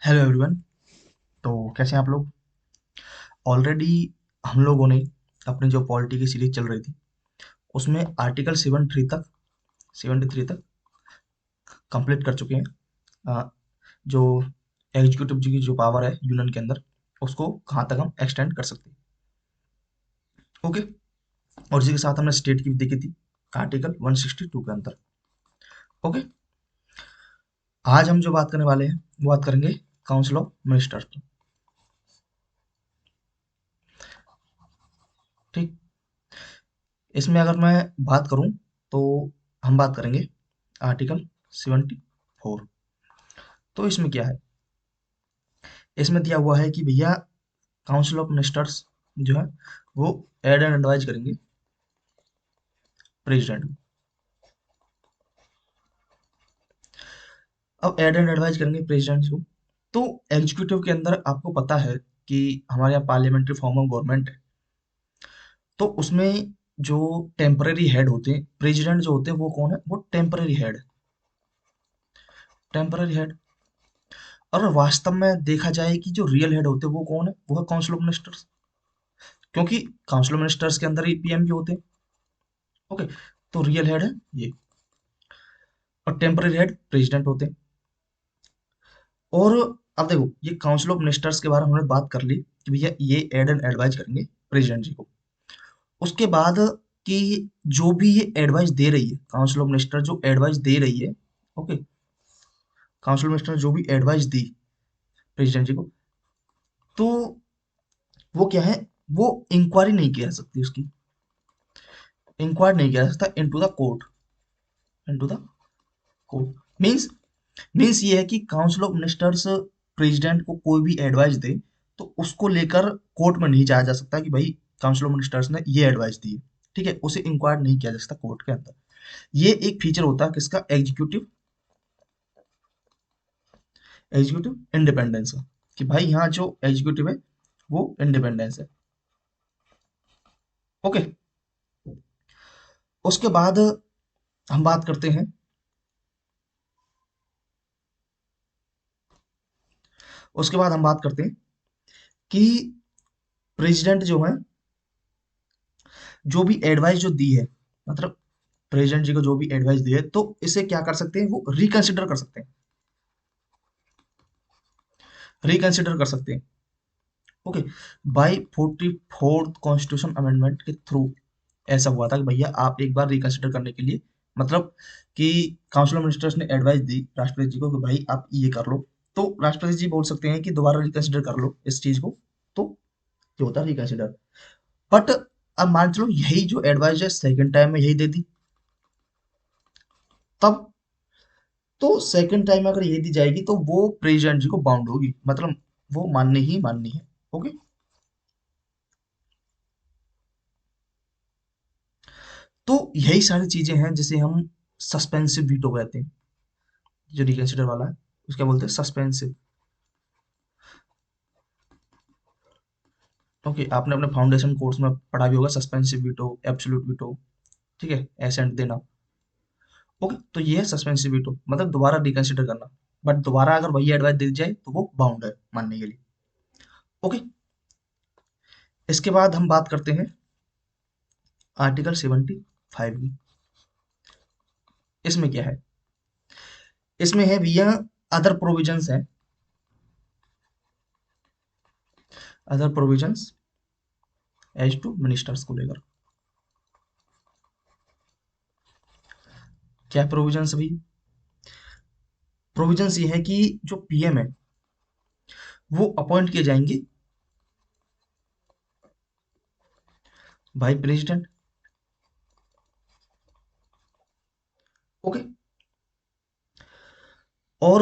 Hello everyone. तो कैसे हैं आप लोग? ऑलरेडी हम लोगों ने अपनी जो पॉलिटी की सीरीज चल रही थी उसमें आर्टिकल 73 तक कंप्लीट कर चुके हैं। अ, जो एग्जीक्यूटिव जी की जो पावर है यूनियन के अंदर उसको कहाँ तक हम एक्सटेंड कर सकते हैं। ओके। और इसी के साथ हमने स्टेट की भी देखी थी आर्टिकल 162 के अंदर। ओके। आज हम जो बात करने वाले हैं वो बात करेंगे काउंसिल ऑफ मिनिस्टर्स पर। ठीक। इसमें अगर मैं बात करूं तो हम बात करेंगे आर्टिकल 74। तो इसमें क्या है? इसमें दिया हुआ है कि भैया काउंसिल ऑफ मिनिस्टर्स जो है वो एड एंड एडवाइज करेंगे प्रेसिडेंट को। अब एड एंड एडवाइज करेंगे प्रेसिडेंट को, तो एग्जीक्यूटिव के अंदर आपको पता है कि हमारे यहाँ पार्लियामेंट्री फॉर्म ऑफ गवर्नमेंट है। तो उसमें जो टेम्पररी हेड होते हैं, प्रेसिडेंट जो होते हैं वो कौन है? वो टेम्पररी हेड है। Temporary head. और वास्तव में देखा जाए कि जो रियल हेड होते हैं वो कौन है? वो है काउंसिल ऑफ मिनिस्टर्स। क्योंकि काउंसिल ऑफ मिनिस्टर्स के अंदर ही पीएम भी होते हैं। ओके। तो रियल हेड है ये। और टेम्पररी हेड प्रेसिडेंट होते हैं। और अब देखो, ये काउंसिल ऑफ मिनिस्टर्स के बारे में हमने बात कर ली कि भैया ये एड एंड एडवाइज करेंगे प्रेसिडेंट जी को। उसके बाद कि जो भी ये एडवाइस दे रही है, काउंसिल ऑफ मिनिस्टर जो एडवाइस दे रही है, ओके, काउंसिल ऑफ मिनिस्टर जो भी एडवाइस दी प्रेसिडेंट जी को, तो वो क्या है? वो इंक्वायरी नहीं की जा सकती उसकी। इंक्वायरी नहीं किया जा सकता into the court. Into the court means means ये है कि काउंसिल ऑफ मिनिस्टर्स प्रेसिडेंट को कोई भी एडवाइस दे तो उसको लेकर कोर्ट में नहीं जाया जा सकता कि भाई काउंसिल ऑफ मिनिस्टर्स ने ये एडवाइस दी है। ठीक है, उसे इंक्वायर नहीं किया जा सकता कोर्ट के अंदर। ये एक फीचर होता है किसका? एग्जीक्यूटिव। एग्जीक्यूटिव इंडिपेंडेंस का, कि भाई यहाँ जो एग्जीक्यूटिव है वो इंडिपेंडेंस है। ओके। उसके बाद हम बात करते हैं, उसके बाद हम बात करते हैं कि प्रेसिडेंट जो है, जो भी एडवाइस जो दी है, मतलब प्रेसिडेंट जी को जो भी एडवाइस दी है तो इसे क्या कर सकते हैं? वो रिकंसिडर कर सकते हैं। रिकंसिडर कर सकते हैं। Okay. By 44th constitution amendment के थ्रू ऐसा हुआ था कि भैया आप एक बार रिकंसिडर करने के लिए, मतलब कि काउंसिल ऑफ मिनिस्टर्स ने एडवाइस दी राष्ट्रपति जी को कि भाई आप ये कर लो, तो राष्ट्रपति जी बोल सकते हैं कि दोबारा रिकंसिडर कर लो इस चीज को। तो ये होता है रिकंसिडर। बट अब मान चलो यही जो एडवाइस है सेकंड टाइम में यही दे दी, तब तो सेकंड टाइम अगर ये दी जाएगी तो वो प्रेसिडेंट जी को बाउंड होगी, मतलब वो माननी ही माननी है। ओके। तो यही सारी चीजें हैं जिसे हम सस्पेंसिव वीटो कहते हैं। जो रिकंसिडर वाला है उसका बोलते हैं सस्पेंसिव। ओके, आपने अपने फाउंडेशन कोर्स में पढ़ा भी होगा सस्पेंसिव वीटो, एब्सोल्यूट वीटो। ठीक है, एसेंट देना। ओके, तो ये है सस्पेंसिव वीटो, मतलब दोबारा रिकंसिडर करना। बट दोबारा अगर वही एडवाइस दे दी जाए तो वो बाउंड है मानने के लिए। ओके। इसके बाद हम बात करते हैं आर्टिकल 75 की। इसमें क्या है? इसमें है भैया अदर प्रोविजंस है। Other provisions as to ministers को लेकर। क्या प्रोविजंस अभी? प्रोविजंस ये है कि जो पीएम है वो अपॉइंट किए जाएंगे बाय प्रेसिडेंट। ओके। और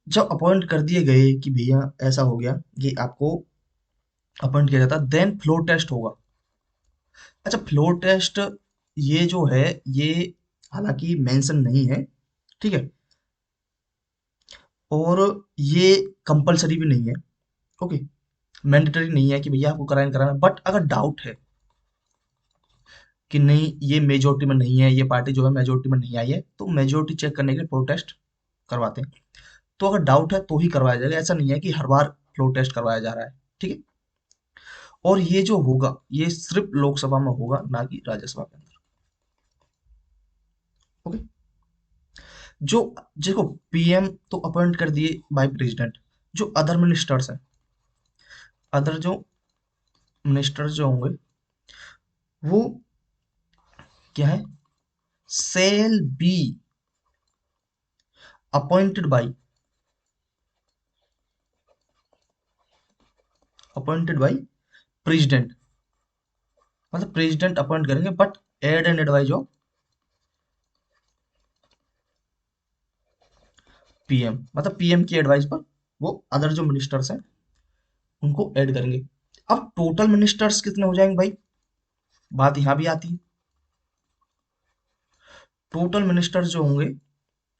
जब अपॉइंट कर दिए गए कि भैया ऐसा हो गया कि आपको अपॉइंट किया जाता, देन फ्लोर टेस्ट होगा। अच्छा, फ्लोर टेस्ट ये जो है, ये हालांकि मेंशन नहीं है, ठीक है, और ये कंपलसरी भी नहीं है। ओके। मैंडेटरी नहीं है कि भैया आपको कराना कराना, बट अगर डाउट है कि नहीं ये मेजोरिटी में नहीं है, ये पार्टी जो है मेजोरिटी में नहीं आई है, तो मेजोरिटी चेक करने के लिए प्रोटेस्ट करवाते हैं। तो अगर डाउट है तो ही करवाया जाएगा, ऐसा नहीं है कि हर बार फ्लो टेस्ट करवाया जा रहा है। ठीक है। और ये जो होगा ये सिर्फ लोकसभा में होगा, ना कि राज्यसभा के अंदर। ओके। जो देखो, पीएम तो अपॉइंट कर दिए बाय प्रेसिडेंट। जो अदर मिनिस्टर्स हैं, अदर जो मिनिस्टर्स जो होंगे वो क्या है, shall be appointed by, appointed by president. मतलब प्रेसिडेंट अपॉइंट करेंगे but aid and advise of PM, मतलब पीएम की एडवाइस पर वो अदर जो मिनिस्टर्स हैं उनको ऐड करेंगे। अब टोटल मिनिस्टर्स कितने हो जाएंगे भाई, बात यहां भी आती है। टोटल मिनिस्टर्स जो होंगे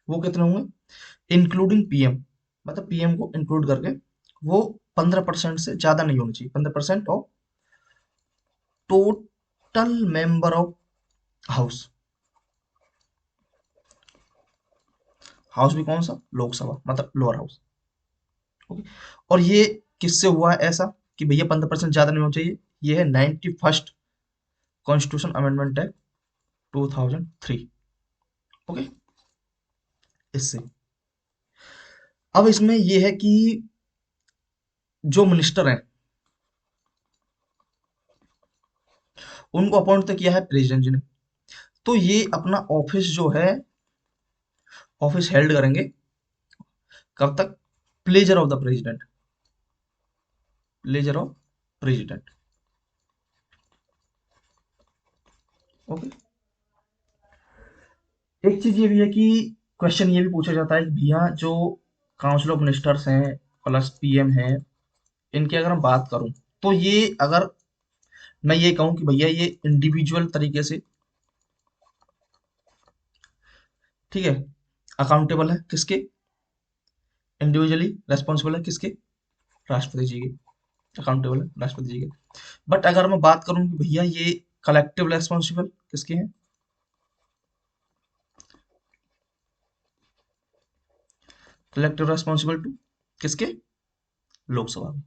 वो कितने होंगे इंक्लूडिंग पीएम, मतलब पीएम को इंक्लूड करके, वो 15% से ज्यादा नहीं होनी चाहिए, 15% of total member of house. House भी कौन सा, लोकसभा, मतलब लोअर हाउस। ओके। और ये किससे हुआ है ऐसा कि भैया 15% ज्यादा नहीं होना चाहिए, ये है 91st constitution amendment act 2003। Okay. इससे अब इसमें ये है कि जो मिनिस्टर हैं उनको अपॉइंट तो किया है प्रेसिडेंट जी ने, तो ये अपना ऑफिस जो है, ऑफिस हेल्ड करेंगे कब तक, pleasure of the president, pleasure of president. Okay. एक चीज ये भी है कि क्वेश्चन ये भी पूछा जाता है कि भैया जो काउंसिल ऑफ मिनिस्टर्स हैं प्लस पीएम हैं, इनकी अगर हम बात करूं, तो ये अगर मैं ये कहूं कि भैया ये इंडिविजुअल तरीके से, ठीक है, अकाउंटेबल है किसके, इंडिविजुअली रेस्पॉन्सिबल है किसके, राष्ट्रपति जी के, अकाउंटेबल है राष्ट्रपति जी के। बट अगर मैं बात करूं कि भैया ये कलेक्टिव रेस्पॉन्सिबल किसके हैं, कलेक्टिव रेस्पॉन्सिबल टू किसके, लोकसभा में।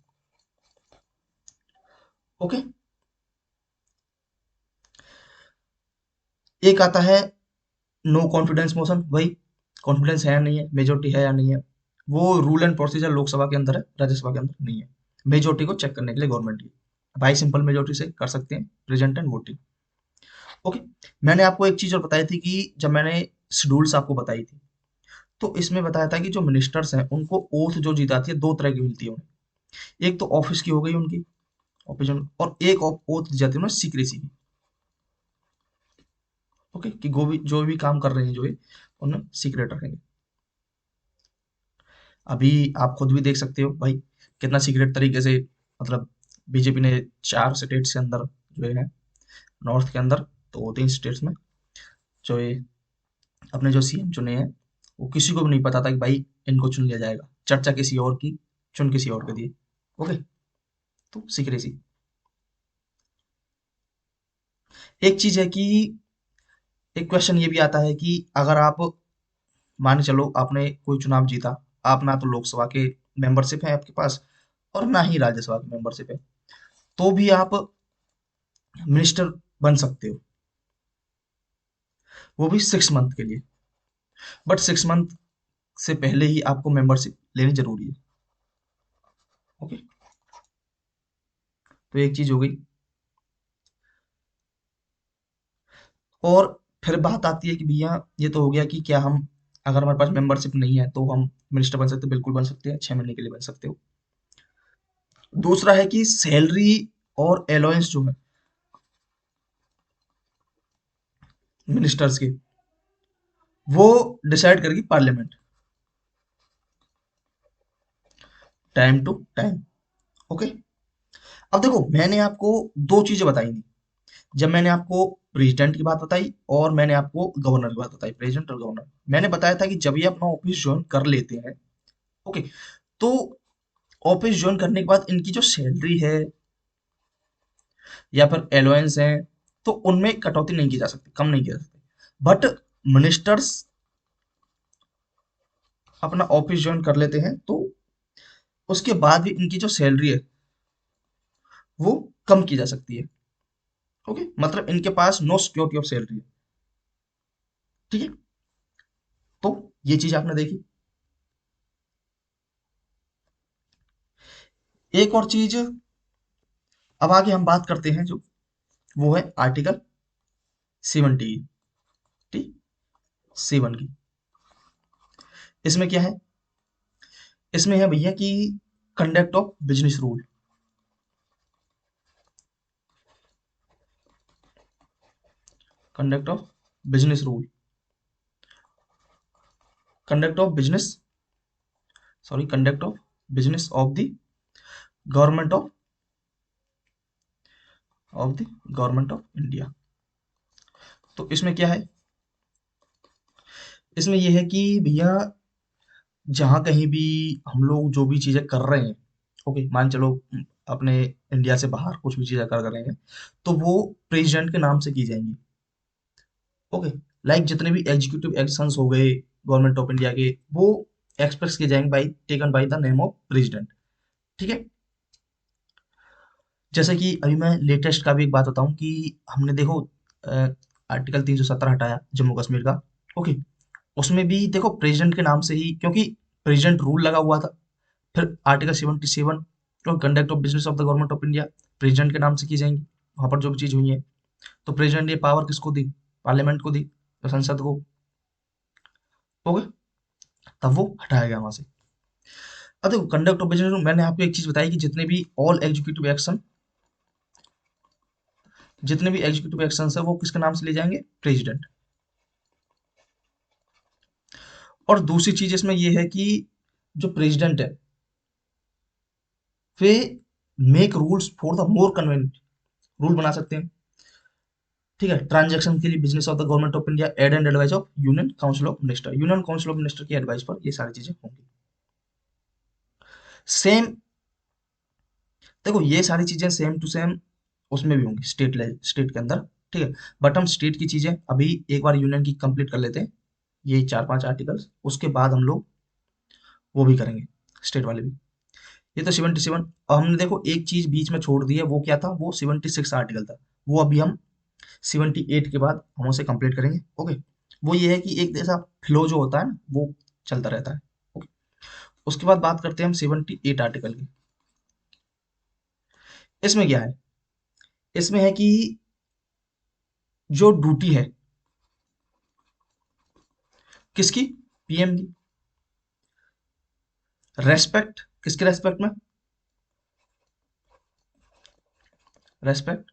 ओके। एक आता है नो कॉन्फिडेंस मोशन, भाई कॉन्फिडेंस है या नहीं है, मेजोरिटी है या नहीं है, वो रूल एंड प्रोसीजर लोकसभा के अंदर है, राज्यसभा के अंदर नहीं है। मेजोरिटी को चेक करने के लिए गवर्नमेंट की भाई सिंपल मेजोरिटी से कर सकते हैं प्रेजेंट एंड वोटिंग। ओके। मैंने आपको एक चीज और बताई थी कि जब मैंने शेड्यूल्स आपको बताई थी, तो इसमें बताया था कि जो मिनिस्टर्स हैं उनको ओथ जो दी जाती है दो तरह की मिलती है उन्हें। एक तो ऑफिस की हो गई उनकी, ऑफिस, और एक ओथ दी जाती है उन्हें सीक्रेसी की। ओके, कि जो भी काम कर रहे हैं जो है उन्हें सीक्रेट रखेंगे। अभी आप खुद भी देख सकते हो भाई कितना सीक्रेट तरीके से, मतलब बीजेपी ने 4 स्टेट्स के अंदर जो है, नॉर्थ के अंदर तो 3 स्टेट्स में जो है अपने जो सीएम चुने हैं, वो किसी को भी नहीं पता था कि भाई इनको चुन लिया जाएगा, चर्चा किसी और की, चुन किसी और के दिए। ओके। तो सीक्रेसी। एक चीज है कि एक क्वेश्चन ये भी आता है कि अगर आप मान के चलो आपने कोई चुनाव जीता, आप ना तो लोकसभा के मेंबरशिप है आपके पास और ना ही राज्यसभा की मेंबरशिप है, तो भी आप मिनिस्टर बन सकते हो, वो भी 6 मंथ के लिए। बट 6 मंथ से पहले ही आपको मेंबरशिप लेनी जरूरी है। ओके। तो एक चीज हो गई। और फिर बात आती है कि भैया ये तो हो गया कि क्या हम, अगर हमारे पास मेंबरशिप नहीं है तो हम मिनिस्टर बन सकते, बिल्कुल बन सकते हैं, 6 महीने के लिए बन सकते हो। दूसरा है कि सैलरी और अलाउंस जो है मिनिस्टर्स के, वो डिसाइड करेगी parliament, time to time. Okay. अब देखो मैंने आपको दो चीजें बताई थी, जब मैंने आपको प्रेसिडेंट की बात बताई और मैंने आपको गवर्नर की बात बताई, प्रेसिडेंट और गवर्नर, मैंने बताया था कि जब ये अपना ऑफिस ज्वाइन कर लेते हैं, ओके, तो ऑफिस ज्वाइन करने के बाद इनकी जो सैलरी है या फिर अलाउंस है, तो उनमें कटौती नहीं की जा सकती, कम नहीं की जा सकती। बट मिनिस्टर्स अपना ऑफिस ज्वाइन कर लेते हैं तो उसके बाद भी इनकी जो सैलरी है वो कम की जा सकती है। ओके, मतलब इनके पास नो सिक्योरिटी ऑफ सैलरी है। ठीक है, तो ये चीज आपने देखी। एक और चीज, अब आगे हम बात करते हैं जो वो है आर्टिकल 77 की। इसमें क्या है? इसमें है भैया कि conduct of business rule. Conduct of business rule, conduct of business, sorry, conduct of business of the government of the government of India. तो इसमें क्या है? इसमें यह है कि भैया जहाँ कहीं भी हम लोग जो भी चीजें कर रहे हैं, ओके, मान चलो अपने इंडिया से बाहर कुछ भी चीजें कर रहे हैं, तो वो प्रेसिडेंट के नाम से की जाएंगी। ओके, लाइक जितने भी एग्जीक्यूटिव एक्शंस हो गए गवर्नमेंट ऑफ इंडिया के, वो एक्सप्रेस किए जाएंगे by taken by the name of president. ठीक है, जैसे कि अभी मैं लेटेस्ट का भी एक बात बताऊं कि हमने देखो आर्टिकल 370 हटाया जम्मू कश्मीर का। ओके, उसमें भी देखो प्रेसिडेंट के नाम से ही, क्योंकि प्रेसिडेंट रूल लगा हुआ था। फिर आर्टिकल 77 और conduct of business of the government of India president के नाम से की जाएंगी। वहां पर जो भी चीज हुई है, तो प्रेसिडेंट ये पावर किसको दी? पार्लियामेंट को दी, तो संसद को। ओके, तब वो हटाया गया वहां से। अब देखो कंडक्ट ऑफ बिजनेस, मैंने आपको एक चीज बताई कि जितने भी एग्जीक्यूटिव एक्शन है वो किसके नाम से ले जाएंगे? प्रेसिडेंट। और दूसरी चीज इसमें ये है कि जो प्रेसिडेंट है वे make rules for the more convenient, rule बना सकते हैं। ठीक है, ट्रांजैक्शन के लिए business of the government of India aid and advice of union council of minister, union council of minister की एडवाइस पर ये सारी चीजें होंगी। सेम, देखो ये सारी चीजें सेम टू सेम उसमें भी होंगी स्टेट के अंदर। ठीक है, बट हम स्टेट की चीजें अभी एक बार यूनियन की कंप्लीट कर लेते हैं, ये 4-5 आर्टिकल्स, उसके बाद हम लोग वो भी करेंगे, स्टेट वाले भी। ये तो 77। अब हमने देखो एक चीज बीच में छोड़ दी है, वो क्या था? वो 76 आर्टिकल था। वो अभी हम 78 के बाद हम उसे कंप्लीट करेंगे। ओके, वो ये है कि एक जैसा फ्लो जो होता है ना वो चलता रहता है। ओके, उसके बाद बात करते हैं हम 78 आर्टिकल की। इसमें क्या है? इसमें है कि जो ड्यूटी है किसकी? पीएम की। रेस्पेक्ट, किसके रेस्पेक्ट में? Respect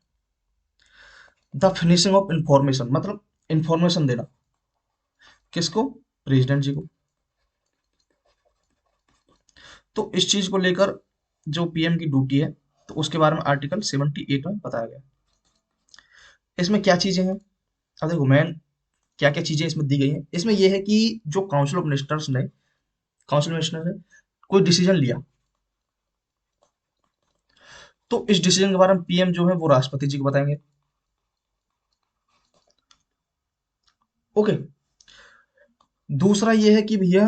the finishing of information, मतलब इंफॉर्मेशन देना किसको? प्रेसिडेंट जी को। तो इस चीज को लेकर जो पीएम की ड्यूटी है, तो उसके बारे में आर्टिकल 78 में बताया गया। इसमें क्या चीजें हैं? अब देखो मैन, क्या क्या चीजें इसमें दी गई हैं। इसमें यह है कि जो काउंसिल मिनिस्टर ने कोई डिसीजन लिया, तो इस डिसीजन के बारे में पीएम जो है वो राष्ट्रपति जी को बताएंगे। ओके, दूसरा ये है कि भैया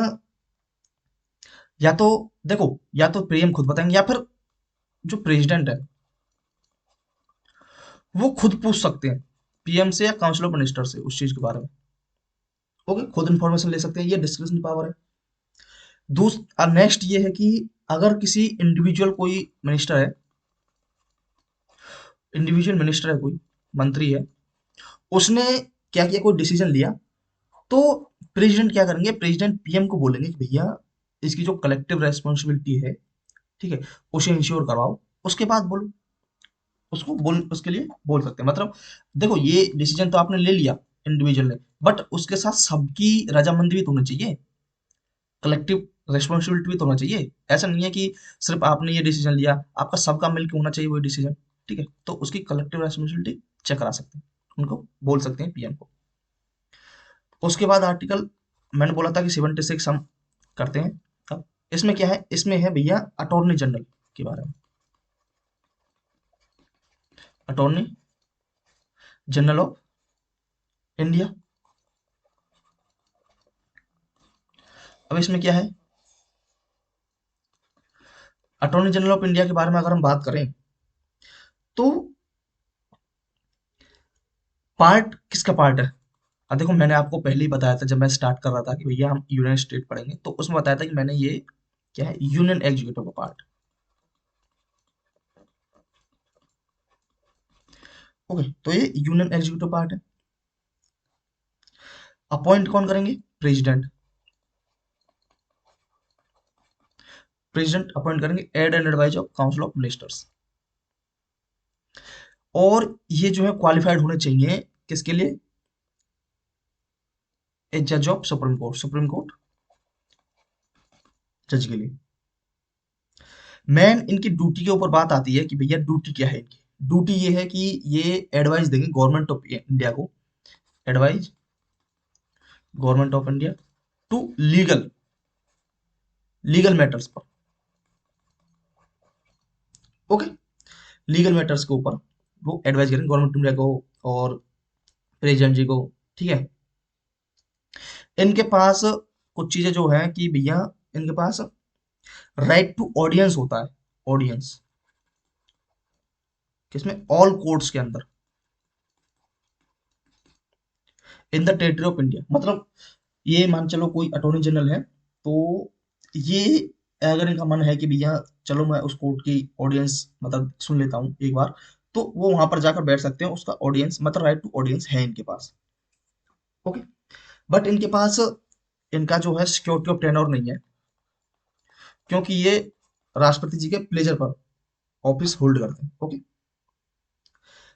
या तो देखो, या तो पीएम खुद बताएंगे या फिर जो प्रेसिडेंट है वो खुद पूछ सकते हैं पीएम से या काउंसिल ऑफ मिनिस्टर से उस चीज के बारे में। ओके, खुद इंफॉर्मेशन ले सकते हैं, ये डिस्क्रिप्शन पावर है। दूसरा नेक्स्ट ये है कि अगर किसी इंडिविजुअल कोई मिनिस्टर है, इंडिविजुअल मिनिस्टर है, कोई मंत्री है, उसने क्या किया, कोई डिसीजन लिया, तो प्रेसिडेंट क्या करेंगे? प्रेसिडेंट पीएम को बोलेंगे कि भैया इसकी जो कलेक्टिव रेस्पॉन्सिबिलिटी है, ठीक है, उसे इंश्योर करवाओ। उसके बाद बोलो, उसको बोल, उसके लिए बोल सकते हैं। मतलब देखो ये डिसीजन तो आपने ले लिया इंडिविजुअल ने, बट उसके साथ सबकी रजामंदी भी तो होनी चाहिए, कलेक्टिव रेस्पॉन्सिबिलिटी भी तो होना चाहिए। ऐसा नहीं है कि सिर्फ आपने ये डिसीजन लिया, आपका सबका मिलकर होना चाहिए वही डिसीजन। ठीक है, तो उसकी कलेक्टिव रेस्पॉन्सिबिलिटी चेक करा सकते हैं, उनको बोल सकते हैं पीएम को। उसके बाद आर्टिकल, मैंने बोला था कि 76 हम करते हैं। अब इसमें क्या है? इसमें है भैया अटॉर्नी जनरल के बारे में। Attorney general of India. अब इसमें क्या है, अटॉर्नी जनरल ऑफ इंडिया के बारे में अगर हम बात करें तो पार्ट किसका पार्ट है। अब देखो मैंने आपको पहले ही बताया था जब मैं स्टार्ट कर रहा था कि भैया हम यूनियन स्टेट पढ़ेंगे, तो उसमें बताया था कि मैंने ये क्या है, यूनियन एग्जीक्यूटिव का पार्ट। ओके, तो ये यूनियन एग्जीक्यूटिव पार्ट है। अपॉइंट कौन करेंगे, प्रेसिडेंट। प्रेसिडेंट अपॉइंट करेंगे aid and advise of council of ministers. और ये जो है क्वालिफाइड होने चाहिए किसके लिए, ए जज of supreme court, supreme court जज के लिए। मेन इनकी ड्यूटी के ऊपर बात आती है कि भैया ड्यूटी क्या है इनकी। ड्यूटी ये है कि ये एडवाइस देंगे गवर्नमेंट ऑफ इंडिया को, advise government of India to legal legal matters पर। ओके, लीगल मैटर्स के ऊपर वो एडवाइस करेंगे गवर्नमेंट ऑफ इंडिया को और प्रेसिडेंट जी को। ठीक है, इनके पास कुछ चीजें जो है कि भैया इनके पास राइट टू ऑडियंस होता है, ऑडियंस किसमें, ऑल कोर्ट्स के अंदर in the territory of India. मतलब ये मान चलो कोई अटॉर्नी जनरल है, तो ये अगर इनका मन है कि भैया चलो मैं उस कोर्ट की ऑडियंस मतलब सुन लेता हूँ एक बार, तो वो वहां पर जाकर बैठ सकते हैं, उसका ऑडियंस मतलब राइट टू ऑडियंस है इनके पास। ओके, बट इनके पास इनका जो है सिक्योरिटी ऑफ टेनोर नहीं है, क्योंकि ये राष्ट्रपति जी के प्लेजर पर ऑफिस होल्ड करते हैं। ओके,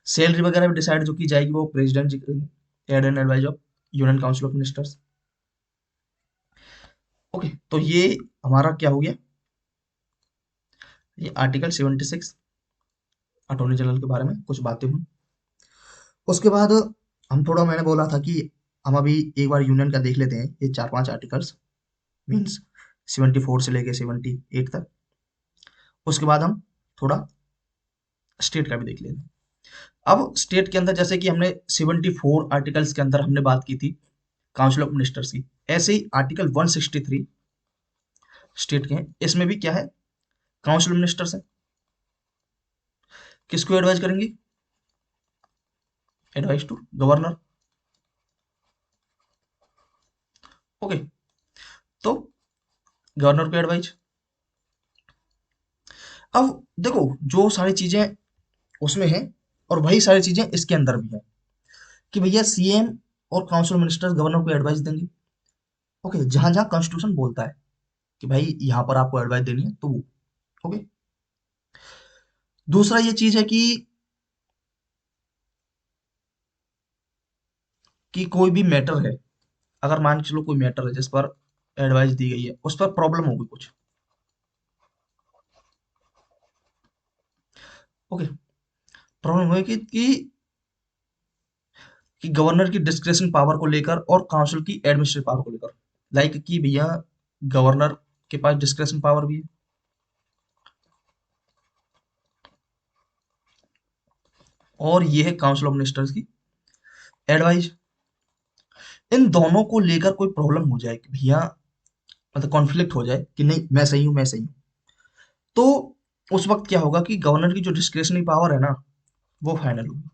सैलरी वगैरह भी डिसाइड जो की जाएगी वो प्रेसिडेंट जी करेंगे, aid and advise of union council of ministers. Okay, तो ये हमारा क्या हो गया, ये आर्टिकल 76 अटॉर्नी जनरल के बारे में कुछ बातें हुई। उसके बाद हम थोड़ा, मैंने बोला था कि हम अभी एक बार यूनियन का देख लेते हैं, ये 4-5 आर्टिकल्स, मीन्स 74 से लेके 78 तक। उसके बाद हम थोड़ा स्टेट का भी देख लेते हैं। अब स्टेट के अंदर जैसे कि हमने 74 आर्टिकल्स के अंदर हमने बात की थी काउंसिल ऑफ मिनिस्टर्स की, ऐसे ही आर्टिकल 163 स्टेट के हैं, इसमें भी क्या है, काउंसिल ऑफ मिनिस्टर्स है। किसको एडवाइज करेंगे, एडवाइस टू गवर्नर। ओके, तो गवर्नर को एडवाइज। अब देखो जो सारी चीजें उसमें है और वही सारी चीजें इसके अंदर भी है कि भैया सीएम और काउंसिल मिनिस्टर्स गवर्नर को एडवाइस देंगे। ओके, जहां जहां कॉन्स्टिट्यूशन बोलता है कि भाई यहाँ पर आपको एडवाइस देनी है तो वो। ओके, दूसरा ये चीज है कि कोई भी मैटर है, अगर मान के चलो कोई मैटर है जिस पर एडवाइस दी गई है, उस पर प्रॉब्लम होगी कुछ। ओके, प्रॉब्लम होगी कि गवर्नर की डिस्क्रिप्शन पावर को लेकर और काउंसिल की एडमिनिस्ट्रेटिव पावर को लेकर, लाइक कि भैया गवर्नर के पास डिस्क्रिप्शन पावर भी है और ये है काउंसिल ऑफ मिनिस्टर्स की एडवाइस। इन दोनों को लेकर कोई प्रॉब्लम हो जाए कि भैया मतलब कॉन्फ्लिक्ट हो जाए कि नहीं मैं सही हूं मैं सही हूं, तो उस वक्त क्या होगा कि गवर्नर की जो डिस्क्रिशनरी पावर है ना वो फाइनल होगी।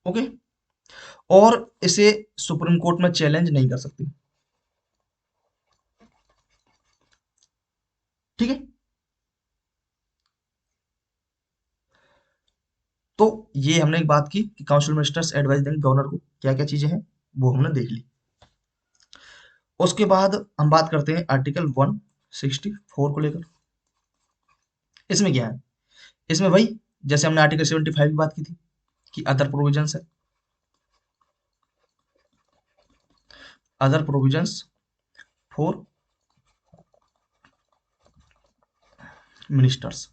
ओके, और इसे सुप्रीम कोर्ट में चैलेंज नहीं कर सकती। ठीक है, तो ये हमने एक बात की कि काउंसिल मिनिस्टर्स एडवाइस देंगे गवर्नर को, क्या क्या चीजें हैं वो हमने देख ली। उसके बाद हम बात करते हैं आर्टिकल 164 को लेकर। इसमें क्या है, इसमें वही जैसे हमने आर्टिकल 75 की बात की थी कि अदर प्रोविजंस है, अदर प्रोविजंस फॉर मिनिस्टर्स।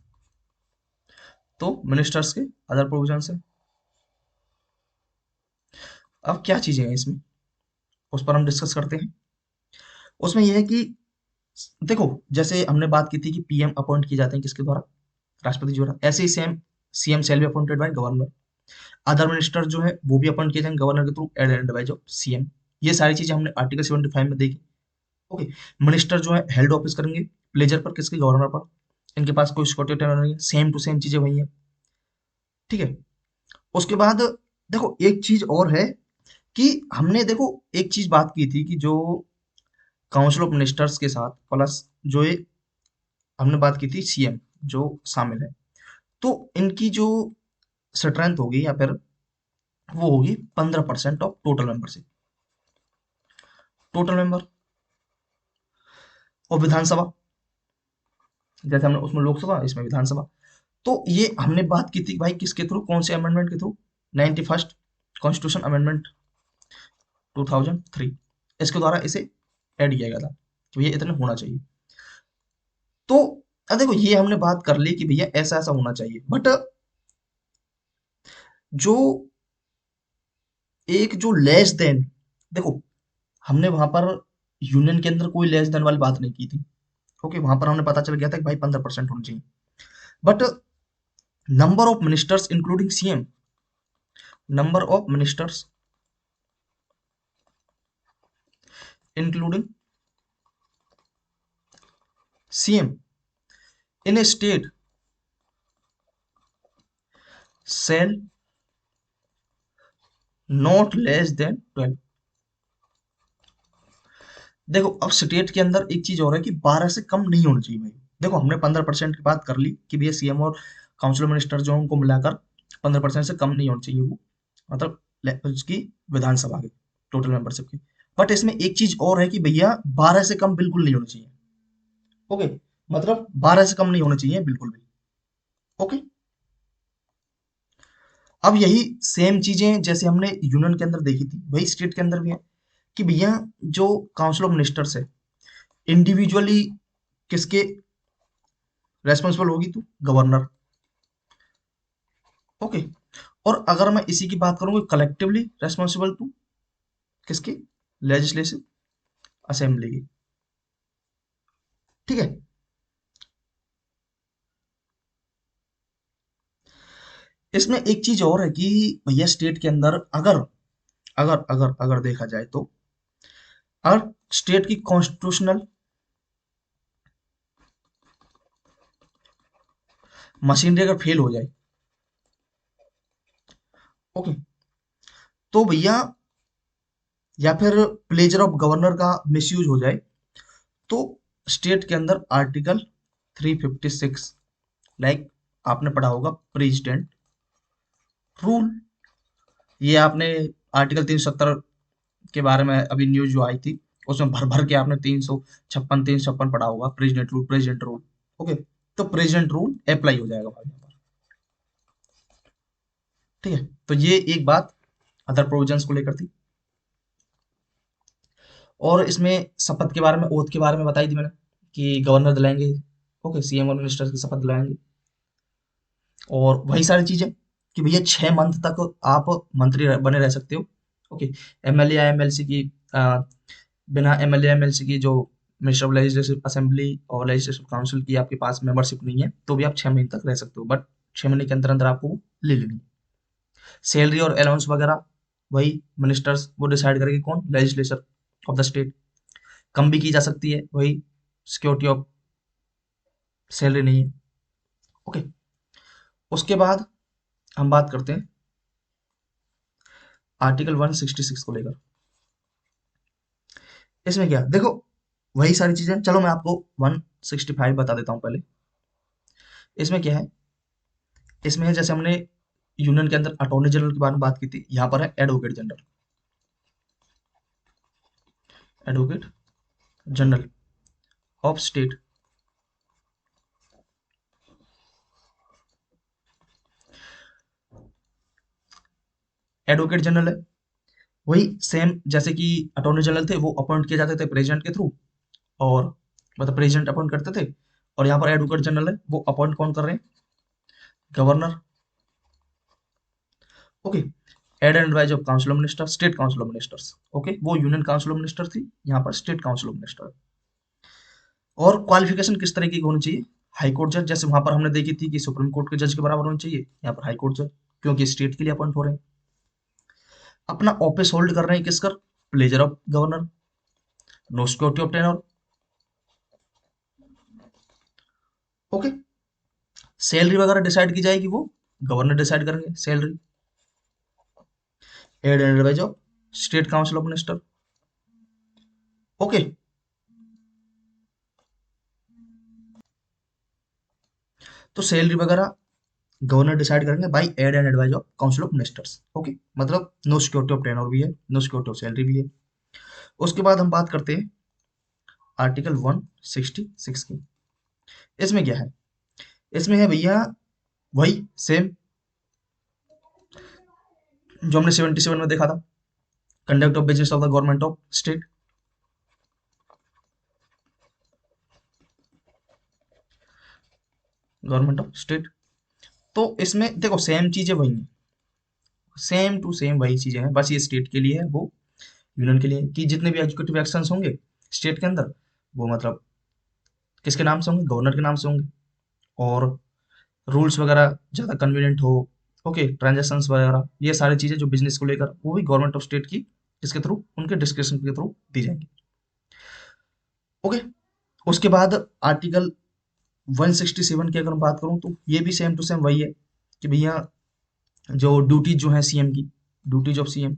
तो मिनिस्टर्स के अदर प्रोविजंस है। अब क्या चीजें हैं इसमें, उस पर हम डिस्कस करते हैं। उसमें यह है कि देखो जैसे हमने बात की थी कि पीएम अपॉइंट किए जाते हैं किसके द्वारा, राष्ट्रपति जी द्वारा, ऐसे ही same CM shall be appointed by governor. Other minister जो है वो भी अपॉइंट किए जाएंगे गवर्नर के थ्रू एड एंड बाय जो सीएम। ये सारी चीजें हमने आर्टिकल 75 में देखी। ओके। मिनिस्टर जो है हेल्ड ऑफिस करेंगे प्लेजर पर, किसके, गवर्नर पर। इनके पास कोई सिक्योरिटी टेनर नहीं है, सेम टू सेम चीजें वही है। ठीक है। उसके बाद देखो एक चीज और है कि हमने देखो एक चीज बात की थी कि जो काउंसिल ऑफ मिनिस्टर्स के साथ प्लस जो ये हमने बात की थी सीएम जो शामिल है, तो इनकी जो स्ट्रेंथ होगी या फिर वो होगी 15% of total membership, total member. और विधानसभा, जैसे हमने उसमें लोकसभा इसमें विधानसभा, तो ये हमने बात की थी भाई किसके थ्रू, कौन से अमेंडमेंट के थ्रू, 91st कॉन्स्टिट्यूशन अमेंडमेंट 2003, इसके द्वारा इसे ऐड किया गया था कि भैया इतने होना चाहिए। तो अब देखो ये हमने बात कर ली कि भैया ऐसा ऐसा होना चाहिए, बट जो एक जो लेस देन, देखो हमने वहां पर यूनियन के अंदर कोई लेस देन वाली बात नहीं की थी। ओके, वहां पर हमने पता चल गया था कि भाई 15% होनी चाहिए। But number of ministers including CM, number of ministers including CM in a state shall not less than 12। देखो अब स्टेट के अंदर एक चीज और है कि 12 से कम नहीं होना चाहिए भाई। देखो हमने 15% की बात कर ली कि भैया सीएम और काउंसिल मिनिस्टर जो हैं, उनको मिलाकर 15% से कम नहीं होना चाहिए वो, मतलब उसकी विधानसभा की टोटल मेंबरशिप की। बट इसमें एक चीज और है कि भैया 12 से कम बिल्कुल नहीं होना चाहिए। ओके, मतलब 12 से कम नहीं होना चाहिए बिल्कुल भी। ओके। अब यही सेम चीजें जैसे हमने यूनियन के अंदर देखी थी वही स्टेट के अंदर भी है कि भैया जो काउंसिल ऑफ मिनिस्टर्स है इंडिविजुअली किसके रेस्पॉन्सिबल होगी, तू गवर्नर। ओके। और अगर मैं इसी की बात करूंगा कलेक्टिवली रेस्पॉन्सिबल टू किसकी, लेजिस्लेटिव असेंबली की। ठीक है। इसमें एक चीज और है कि भैया स्टेट के अंदर अगर अगर अगर अगर देखा जाए तो अगर स्टेट की कॉन्स्टिट्यूशनल मशीनरी अगर फेल हो जाए, ओके, तो भैया या फिर प्लेजर ऑफ गवर्नर का मिसयूज हो जाए, तो स्टेट के अंदर आर्टिकल 356, लाइक आपने पढ़ा होगा प्रेसिडेंट रूल, ये आपने आर्टिकल 370 के बारे में अभी न्यूज जो आई थी उसमें भर भर के आपने 356 पढ़ा होगा, president rule, president rule. Okay, तो प्रेसिडेंट रूल अप्लाई हो जाएगा भाई यहाँ पर। ठीक है, तो ये एक बात अदर प्रोविजंस को लेकर थी। और इसमें शपथ के बारे में, ओथ के बारे में बताई थी मैंने कि गवर्नर दिलाएंगे, ओके, सीएम और मिनिस्टर की शपथ दिलाएंगे। और वही सारी चीजें कि भैया 6 मंथ तक आप मंत्री बने रह सकते हो। ओके। एमएलए या एमएलसी की बिना एमएलए एमएलसी की जो मिनिस्टर ऑफ लेजिस्लेटिव असेंबली और लेजिस्लेटिव काउंसिल की आपके पास मेंबरशिप नहीं है तो भी आप 6 महीने तक रह सकते हो, बट 6 महीने के अंदर अंदर आपको वो ले लेनी है। सैलरी और अलाउंस वगैरह वही मिनिस्टर्स वो डिसाइड करेगी, कौन, लेजिस्लेचर ऑफ द स्टेट। कम भी की जा सकती है, वही सिक्योरिटी ऑफ सैलरी नहीं है। ओके। उसके बाद हम बात करते हैं आर्टिकल 166 को लेकर। इसमें क्या देखो वही सारी चीजें, चलो मैं आपको 165 बता देता हूँ पहले। इसमें क्या है, इसमें है जैसे हमने यूनियन के अंदर अटॉर्नी जनरल के बारे में बात की थी, यहाँ पर है advocate general, advocate general of state. Advocate general है वही सेम जैसे कि अटॉर्नी जनरल थे, वो अपॉइंट किए जाते थे प्रेसिडेंट के थ्रू, और मतलब प्रेसिडेंट अपॉइंट करते थे। और यहाँ पर एडवोकेट जनरल है, वो अपॉइंट कौन कर रहे हैं, governor. Okay. Aid and advise of council of minister, state council of ministers. Okay, वो यूनियन काउंसिल ऑफ मिनिस्टर थी, यहाँ पर स्टेट काउंसिल ऑफ मिनिस्टर। और क्वालिफिकेशन किस तरह की होनी चाहिए, हाई कोर्ट जज, जैसे वहां पर हमने देखी थी कि सुप्रीम कोर्ट के जज के बराबर होनी चाहिए, यहाँ पर हाई कोर्ट जज, क्योंकि स्टेट के लिए अपॉइंट हो रहे हैं। अपना ऑफिस होल्ड कर रहे हैं किस कर, pleasure of governor, no security of tenure. Okay. Salary वगैरह डिसाइड की जाएगी, वो गवर्नर डिसाइड करेंगे salary. Aid and advise of state council of minister. Okay. तो सैलरी वगैरह गवर्नर डिसाइड करेंगे by aid and advise of council of ministers. Okay, मतलब no security of tenure भी है, नो सिक्योरिटी ऑफ सैलरी भी है। उसके बाद हम बात करते हैं आर्टिकल 166 की। इसमें क्या है? इसमें है भैया वही सेम जो हमने 77 में देखा था, conduct of business of the government of state. Government of state. तो इसमें देखो सेम चीजें वही हैं, सेम टू सेम वही चीजें हैं, बस ये स्टेट के लिए है, वो यूनियन के लिए है, कि जितने भी एग्जीक्यूटिव एक्शंस होंगे स्टेट के अंदर, वो मतलब किसके नाम से होंगे? गवर्नर के नाम से होंगे। और रूल्स वगैरह ज़्यादा कन्वीनियंट हो, ओके, ट्रांजेक्शन्स वगैरह, ये सारी चीज़ें जो बिजनेस को लेकर, वो भी गवर्नमेंट ऑफ स्टेट की इसके थ्रू, उनके डिस्क्रिप्शन के थ्रू दी जाएंगी। ओके। उसके बाद आर्टिकल 167 की अगर मैं बात करूं, तो ये भी सेम टू सेम वही है कि भैया जो ड्यूटीज जो है सीएम की, ड्यूटीज ऑफ सीएम,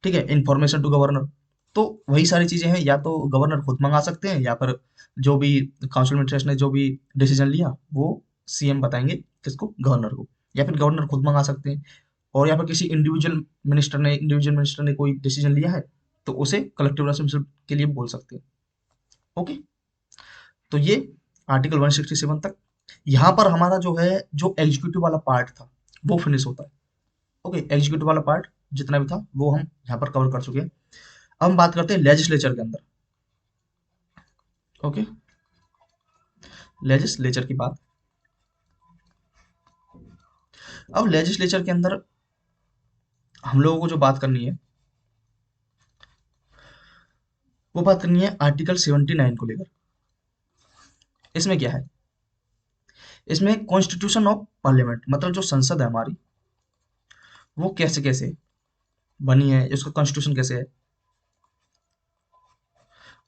ठीक है, इंफॉर्मेशन टू गवर्नर। तो वही सारी चीजें हैं, या तो गवर्नर खुद मंगा सकते हैं, या फिर जो भी काउंसिल मिनिस्टर्स ने जो भी डिसीजन लिया वो सीएम बताएंगे किसको? गवर्नर को। या फिर गवर्नर खुद मंगा सकते हैं, और या फिर किसी इंडिविजुअल मिनिस्टर ने कोई डिसीजन लिया है तो उसे कलेक्टिव रिस्पॉन्सिबिलिटी के लिए बोल सकते हैं। ओके। तो ये आर्टिकल 167 तक। यहाँ पर हमारा जो है, जो एग्जीक्यूटिव वाला पार्ट था वो फिनिश होता है। ओके, एग्जीक्यूटिव वाला पार्ट जितना भी था वो हम यहाँ पर कवर कर चुके हैं। अब हम बात करते हैं लेजिस्लेचर के अंदर। ओके, लेजिस्लेचर की बात। अब लेजिस्लेचर के अंदर हम लोगों को जो बात करनी है, वो बात करनी है आर्टिकल 79 को लेकर। इसमें क्या है? इसमें कॉन्स्टिट्यूशन ऑफ पार्लियामेंट, मतलब जो संसद है हमारी, वो कैसे कैसे बनी है, उसका कॉन्स्टिट्यूशन कैसे है।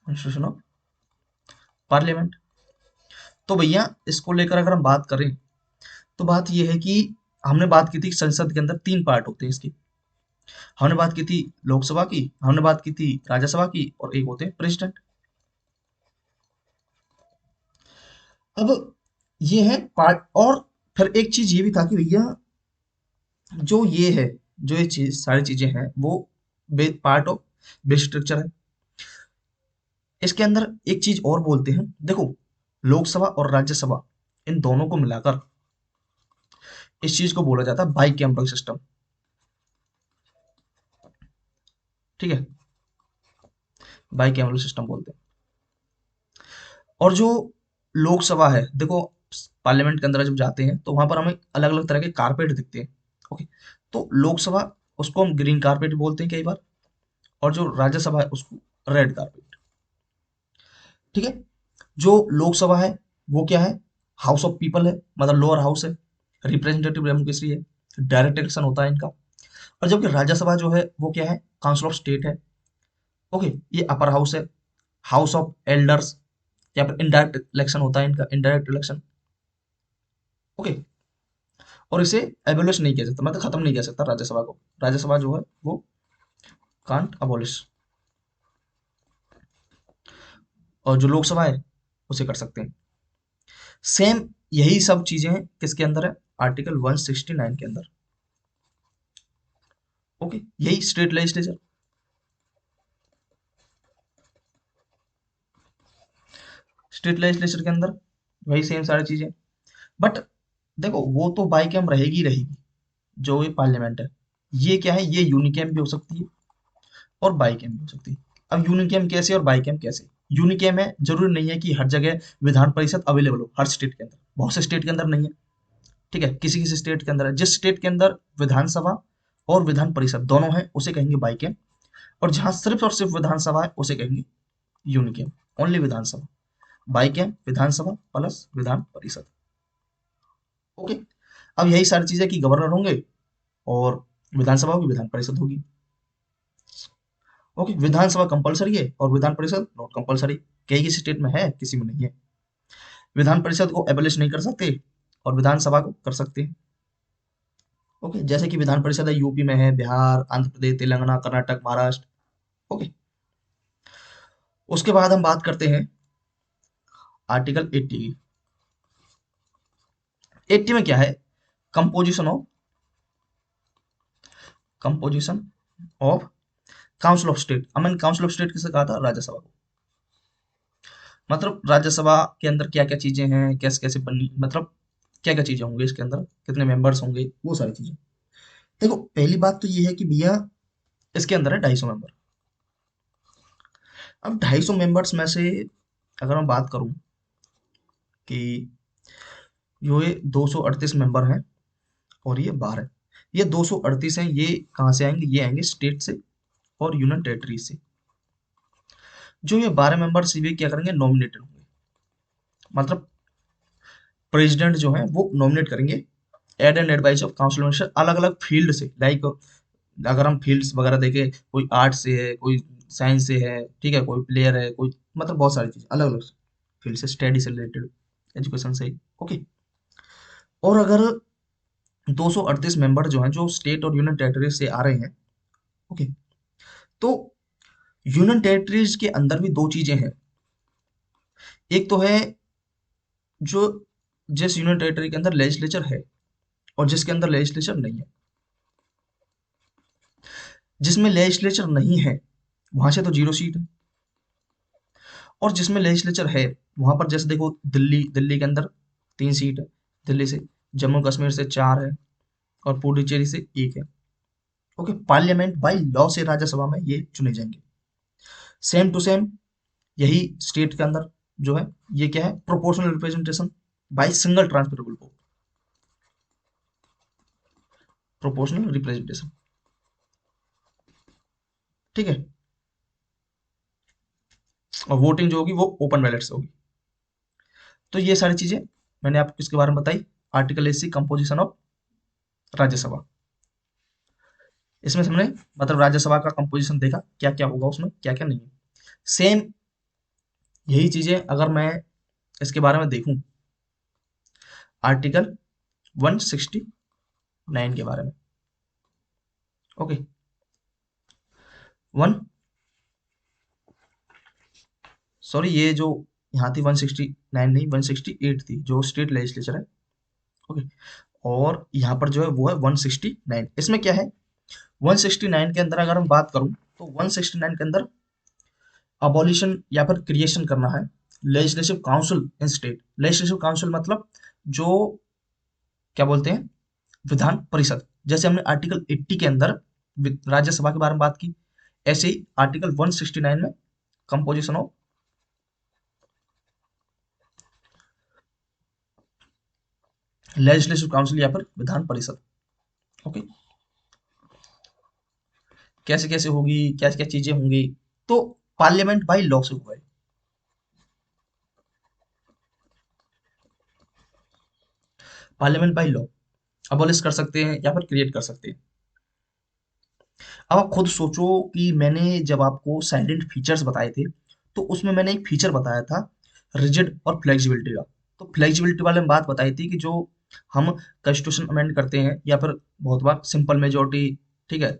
Constitution of parliament. तो भैया इसको लेकर अगर हम बात करें, तो बात ये है कि हमने बात की थी संसद के अंदर तीन पार्ट होते हैं इसकी। हमने बात की थी लोकसभा की, हमने बात की थी राज्यसभा की, और एक होते हैं प्रेसिडेंट। अब ये है पार्ट। और फिर एक चीज ये भी था कि भैया जो ये है, जो ये चीज सारी चीजें हैं, वो पार्ट ऑफ बेस स्ट्रक्चर है। इसके अंदर एक चीज और बोलते हैं, देखो, लोकसभा और राज्यसभा, इन दोनों को मिलाकर इस चीज को बोला जाता है बाई कैंपल सिस्टम। ठीक है, बाई कैंपल सिस्टम बोलते हैं। और जो लोकसभा है, देखो, पार्लियामेंट के अंदर जब जाते हैं तो वहां पर हमें अलग अलग तरह के कारपेट दिखते हैं। ओके। तो लोकसभा, उसको हम ग्रीन कारपेट बोलते हैं कई बार, और जो राज्यसभा है उसको रेड कारपेट। ठीक है। जो लोकसभा है वो क्या है? हाउस ऑफ पीपल है, मतलब लोअर हाउस है, रिप्रेजेंटेटिव डेमोक्रेसी है, डायरेक्ट इलेक्शन होता है इनका। और जबकि राज्यसभा जो है वो क्या है? काउंसिल ऑफ स्टेट है। ओके, ये अपर हाउस है, हाउस ऑफ एल्डर्स, या फिर इनडायरेक्ट इलेक्शन होता है इनका, इनडायरेक्ट इलेक्शन। ओके। और इसे एबोलिश नहीं किया सकता, मतलब खत्म नहीं किया सकता राज्यसभा को। राज्यसभा जो है वो कांट अबॉलिश। और जो लोकसभा है उसे कर सकते हैं। सेम यही सब चीजें हैं किसके अंदर है? आर्टिकल 169 के अंदर। ओके, यही स्टेट लेजिस्लेचर। स्टेट लेजिस्लेचर के अंदर वही सेम सारी चीजें। बट देखो, वो तो बाई कैम रहेगी रहेगी, जो ये पार्लियामेंट है, ये क्या है? ये यूनिकैम भी हो सकती है और बाई कैम भी हो सकती है। अब यूनिकैम कैसे और बाई कैम कैसे? यूनिकैम है, जरूरी नहीं है कि हर जगह विधान परिषद अवेलेबल हो, हर स्टेट के अंदर, बहुत से स्टेट के अंदर नहीं है। ठीक है, किसी किसी स्टेट के अंदर है। जिस स्टेट के अंदर विधानसभा और विधान परिषद दोनों है उसे कहेंगे बाई कैम। और जहां सिर्फ और सिर्फ विधानसभा है उसे कहेंगे यूनिकैम, ओनली विधानसभा। बाई कैम विधानसभा प्लस विधान परिषद। ओके। अब यही सारी चीजें कि गवर्नर होंगे और विधानसभा होगी, विधान परिषद होगी। ओके, विधानसभा कंपलसरी है और विधान परिषद नॉट कंपलसरी। कई किसी स्टेट में है, किसी में नहीं है। विधान परिषद को एबलिश नहीं कर सकते और विधानसभा को कर सकते हैं। ओके, जैसे कि विधान परिषद है यूपी में है, बिहार, आंध्र प्रदेश, तेलंगाना, कर्नाटक, महाराष्ट्र। ओके, उसके बाद हम बात करते हैं आर्टिकल 80 की। 80 में क्या है? Composition of composition of council of state. अब मैंने काउंसिल ऑफ स्टेट किसे कहा था? राज्यसभा को। मतलब राज्यसभा के अंदर क्या क्या चीजें हैं, कैसे कैसे बनी, मतलब क्या क्या चीजें होंगी इसके अंदर, कितने मेंबर्स होंगे, वो सारी चीजें। देखो, पहली बात तो ये है कि भैया इसके अंदर है 250 मेंबर। अब 250 मेंबर्स में से अगर मैं बात करूं कि जो ये 238 मेंबर हैं और ये 12, ये 238 हैं, ये कहाँ से आएंगे? ये आएंगे स्टेट से और यूनियन टेरिटरी से। जो ये 12 मेंबर्स ये क्या करेंगे? नॉमिनेटेड होंगे। मतलब प्रेसिडेंट जो है वो नॉमिनेट करेंगे aid and advice of council minister, अलग अलग फील्ड से। लाइक अगर हम फील्ड्स वगैरह देखें, कोई आर्ट से है, कोई साइंस से है, ठीक है, कोई प्लेयर है, कोई मतलब बहुत सारी चीज़ अलग अलग फील्ड से, स्टडी से रिलेटेड, एजुकेशन से। ओके, और अगर 238 मेंबर जो हैं जो स्टेट और यूनियन टेरिटरी से आ रहे हैं, ओके, तो यूनियन टेरिटरीज के अंदर भी दो चीजें हैं। एक तो है जो जिस यूनियन टेरिटरी के अंदर लेजिस्लेचर है और जिसके अंदर लेजिस्लेचर नहीं है। जिसमें लेजिस्लेचर नहीं है वहां से तो 0 सीट है, और जिसमें लेजिस्लेचर है वहां पर जैसे देखो, दिल्ली दिल्ली के अंदर 3 सीट है दिल्ली से, जम्मू कश्मीर से 4 है और पुडुचेरी से 1 है। ओके, पार्लियामेंट बाय लॉ से राज्यसभा में ये चुने जाएंगे। सेम टू सेम यही स्टेट के अंदर जो है, ये क्या है? Proportional representation by single transferable vote. Proportional representation, ठीक है। और वोटिंग जो होगी वो ओपन बैलेट से होगी। तो ये सारी चीजें मैंने आपको इसके बारे में बताई। Article 80 composition of Rajya Sabha. इसमें हमने मतलब राज्यसभा का कंपोजिशन देखा, क्या क्या होगा उसमें, क्या क्या नहीं है। सेम यही चीजें अगर मैं इसके बारे में देखूं आर्टिकल 169 के बारे में। ओके, वन सॉरी, ये जो यहाँ थी 169 नहीं, 168 थी जो स्टेट लेजिस्लेचर है। ओके, और यहाँ पर जो है वो है 169। इसमें क्या है? 169 के अंदर अगर हम बात करूं तो 169 के अंदर अबॉलिशन या फिर क्रिएशन करना है लेजिस्लेटिव काउंसिल इन स्टेट। लेजिस्लेटिव काउंसिल मतलब जो क्या बोलते हैं, विधान परिषद। जैसे हमने आर्टिकल 80 के अंदर राज्यसभा के बारे में बात की, ऐसे ही आर्टिकल 169 में कंपोजिशन ऑफ लेजिस्लेटिव काउंसिल या फिर विधान परिषद। ओके, कैसे कैसे होगी, क्या क्या चीजें होंगी, तो पार्लियामेंट बाई लॉ से हुआ है। पार्लियामेंट बाई लॉ अबॉलिश कर सकते हैं या फिर क्रिएट कर सकते हैं। अब आप खुद सोचो कि मैंने जब आपको साइलेंट फीचर्स बताए थे तो उसमें मैंने एक फीचर बताया था रिजिड और फ्लेक्सिबिलिटी का। तो फ्लेक्सिबिलिटी वाले में बात बताई थी कि जो हम कॉन्स्टिट्यूशन अमेंड करते हैं या फिर बहुत बार सिंपल मेजोरिटी, ठीक है,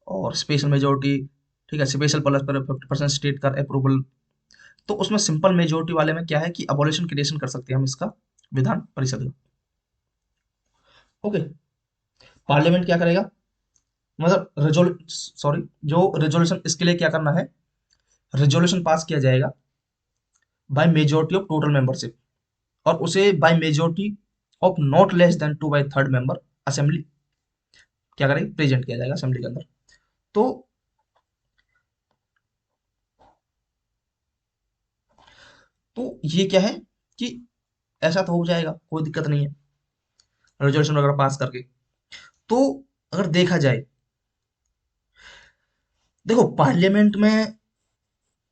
और स्पेशल मेजोरिटी, ठीक है, स्पेशल प्लस पर 50% स्टेट का अप्रूवल। तो उसमें सिंपल मेजोरिटी वाले में क्या है कि अबॉलिशन क्रिएशन कर सकते हैं हम इसका, विधान परिषद का। ओके, पार्लियामेंट क्या करेगा? मतलब रेजोल्यू सॉरी, जो रेजोल्यूशन इसके लिए क्या करना है, रेजोल्यूशन पास किया जाएगा by majority of total membership, और उसे by majority of not less then 2/3 member assembly क्या करेगी? प्रेजेंट किया जाएगा असेंबली के अंदर। तो ये क्या है कि ऐसा तो हो जाएगा, कोई दिक्कत नहीं है रेजोल्यूशन वगैरह पास करके। तो अगर देखा जाए, देखो पार्लियामेंट में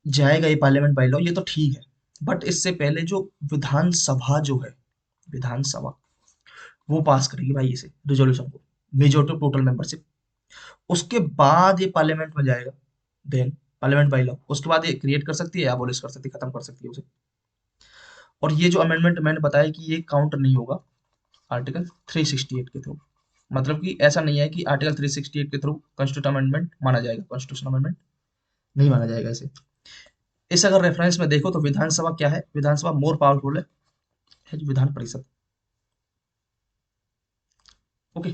जाएगा ये पार्लियामेंट बाई लॉ, ये तो ठीक है, बट इससे पहले जो विधानसभा जो है, विधानसभा वो पास करेगी भाई इसे रेजोल्यूशन को, मेजोरिटी ऑफ टोटल मेंबरशिप। उसके बाद ये पार्लियामेंट में जाएगा, देन पार्लियामेंट बाई लॉ, उसके बाद ये क्रिएट कर सकती है, एबॉलिश कर सकती है, खत्म कर सकती है उसे। और ये जो अमेंडमेंट मैंने बताया कि ये काउंट नहीं होगा आर्टिकल 368 के थ्रू। मतलब कि ऐसा नहीं है कि आर्टिकल 368 के थ्रू कॉन्स्टिट्यूशन अमेंडमेंट माना जाएगा, कॉन्स्टिट्यूशन अमेंडमेंट नहीं माना जाएगा इसे। इस अगर रेफरेंस में देखो तो विधानसभा क्या है, विधानसभा मोर पावरफुल है जो विधान परिषद। ओके,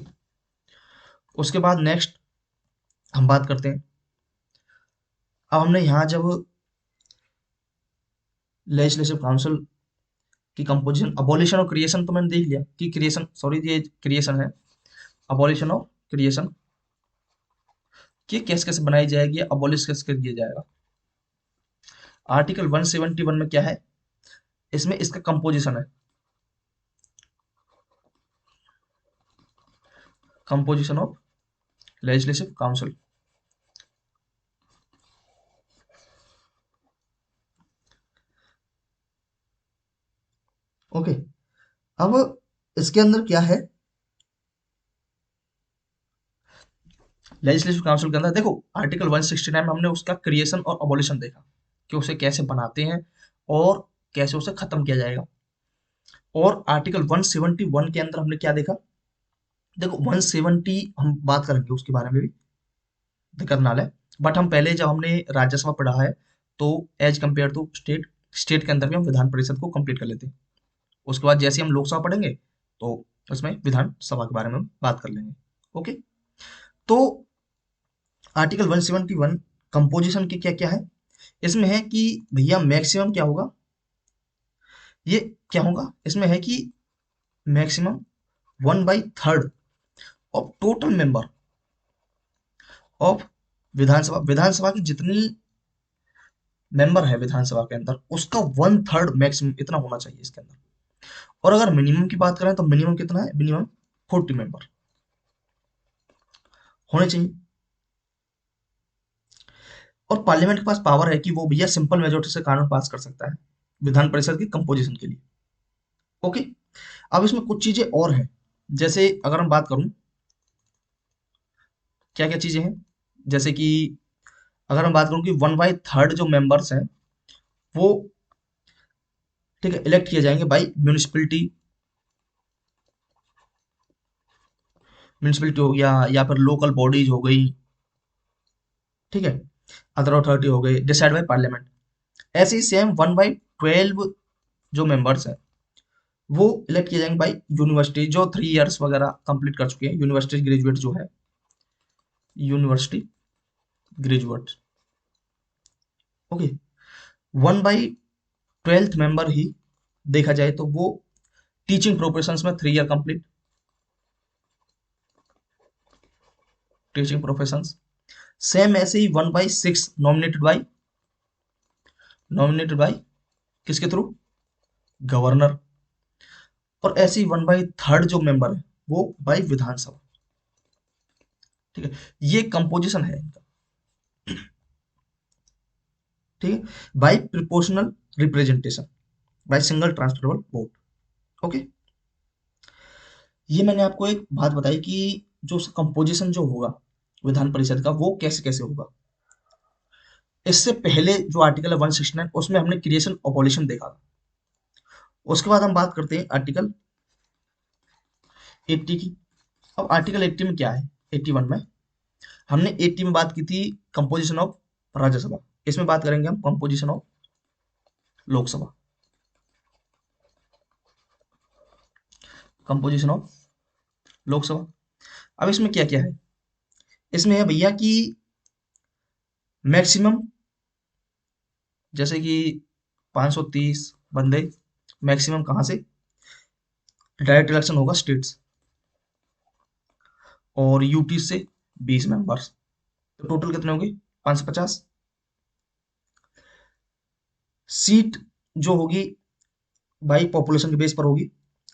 उसके बाद नेक्स्ट हम बात करते हैं। अब हमने यहाँ जब लेजिस्लेटिव काउंसिल की कंपोजिशन, अबॉलिशन और क्रिएशन तो मैंने देख लिया कि क्रिएशन, सॉरी ये क्रिएशन है, अबॉलिशन और क्रिएशन कि कैसे कैसे बनाई जाएगी, अबॉलिश कैसे किया जाएगा। आर्टिकल 171 में क्या है, इसमें इसका कंपोजिशन है, composition of legislative council. Okay, अब इसके अंदर क्या है, लेजिस्लेटिव काउंसिल के अंदर देखो आर्टिकल 169 में हमने उसका क्रिएशन और अबॉलिशन देखा कि उसे कैसे बनाते हैं और कैसे उसे खत्म किया जाएगा। और आर्टिकल 171 के अंदर हमने क्या देखा, देखो 170 हम बात करेंगे उसके बारे में भी, दिक्कत ना है। बट हम पहले जब हमने राज्यसभा पढ़ा है तो as compare to state, state के अंदर भी हम विधान परिषद को कंप्लीट कर लेते हैं। उसके बाद जैसे हम लोकसभा पढ़ेंगे तो उसमें विधानसभा के बारे में हम बात कर लेंगे। ओके, तो आर्टिकल 171 कंपोजिशन के क्या क्या है, इसमें है कि भैया मैक्सिमम क्या होगा, ये क्या होगा, इसमें है कि maximum 1/3 of total member of विधानसभा, विधानसभा की जितनी मेंबर है विधानसभा के अंदर उसका 1/3 मैक्सिमम इतना होना चाहिए इसके अंदर। और अगर मिनिमम की बात करें तो मिनिमम कितना है, मिनिमम 40 मेंबर होने चाहिए। और पार्लियामेंट के पास पावर है कि वो भैया सिंपल मेजोरिटी से कानून पास कर सकता है विधान परिषद की कंपोजिशन के लिए। ओके, अब इसमें कुछ चीजें और हैं, जैसे अगर हम बात करूं क्या क्या चीजें हैं, जैसे कि अगर हम बात करूं कि 1/3 जो मेंबर्स हैं वो, ठीक है, इलेक्ट किए जाएंगे बाई म्यूनिसिपलिटी, म्यूनिसिपलिटी हो गया या फिर लोकल बॉडीज हो गई, ठीक है, अदर अथॉरिटी हो गई, डिसाइड बाई पार्लियामेंट। ऐसे ही सेम 1/12 जो मेंबर्स हैं वो इलेक्ट किए जाएंगे बाई यूनिवर्सिटी, जो 3 इयर्स वगैरह कंप्लीट कर चुके हैं, यूनिवर्सिटी ग्रेजुएट जो है, यूनिवर्सिटी ग्रेजुएट। ओके, 1/12 मेंबर ही देखा जाए तो वो टीचिंग प्रोफेशन में 3 year complete, teaching profession. Same ऐसे ही 1/6 नॉमिनेटेड बाई किसके थ्रू, गवर्नर। और ऐसे ही 1/3 जो मेंबर है वो बाई विधानसभा। ठीक है, ये कंपोजिशन है इनका। ठीक है, by proportional representation, by single transferable vote. Okay, ये मैंने आपको एक बात बताई कि जो कंपोजिशन जो होगा विधान परिषद का वो कैसे कैसे होगा। इससे पहले जो आर्टिकल है 169 उसमें हमने क्रिएशन ऑपोलिशन देखा था। उसके बाद हम बात करते हैं आर्टिकल 80 की। अब आर्टिकल 80 में क्या है, 81 में हमने 80 में बात की थी कंपोजिशन ऑफ राज्यसभा, इसमें बात करेंगे हम composition of Lok Sabha, composition of Lok Sabha. अब इसमें क्या क्या है, इसमें है भैया कि मैक्सिमम, जैसे कि 530 बंदे मैक्सिमम कहाँ से, डायरेक्ट इलेक्शन होगा स्टेट्स, और यूटी से 20 मेंबर्स, तो टोटल कितने होंगे 550। सीट जो होगी बाई पॉपुलेशन के बेस पर होगी,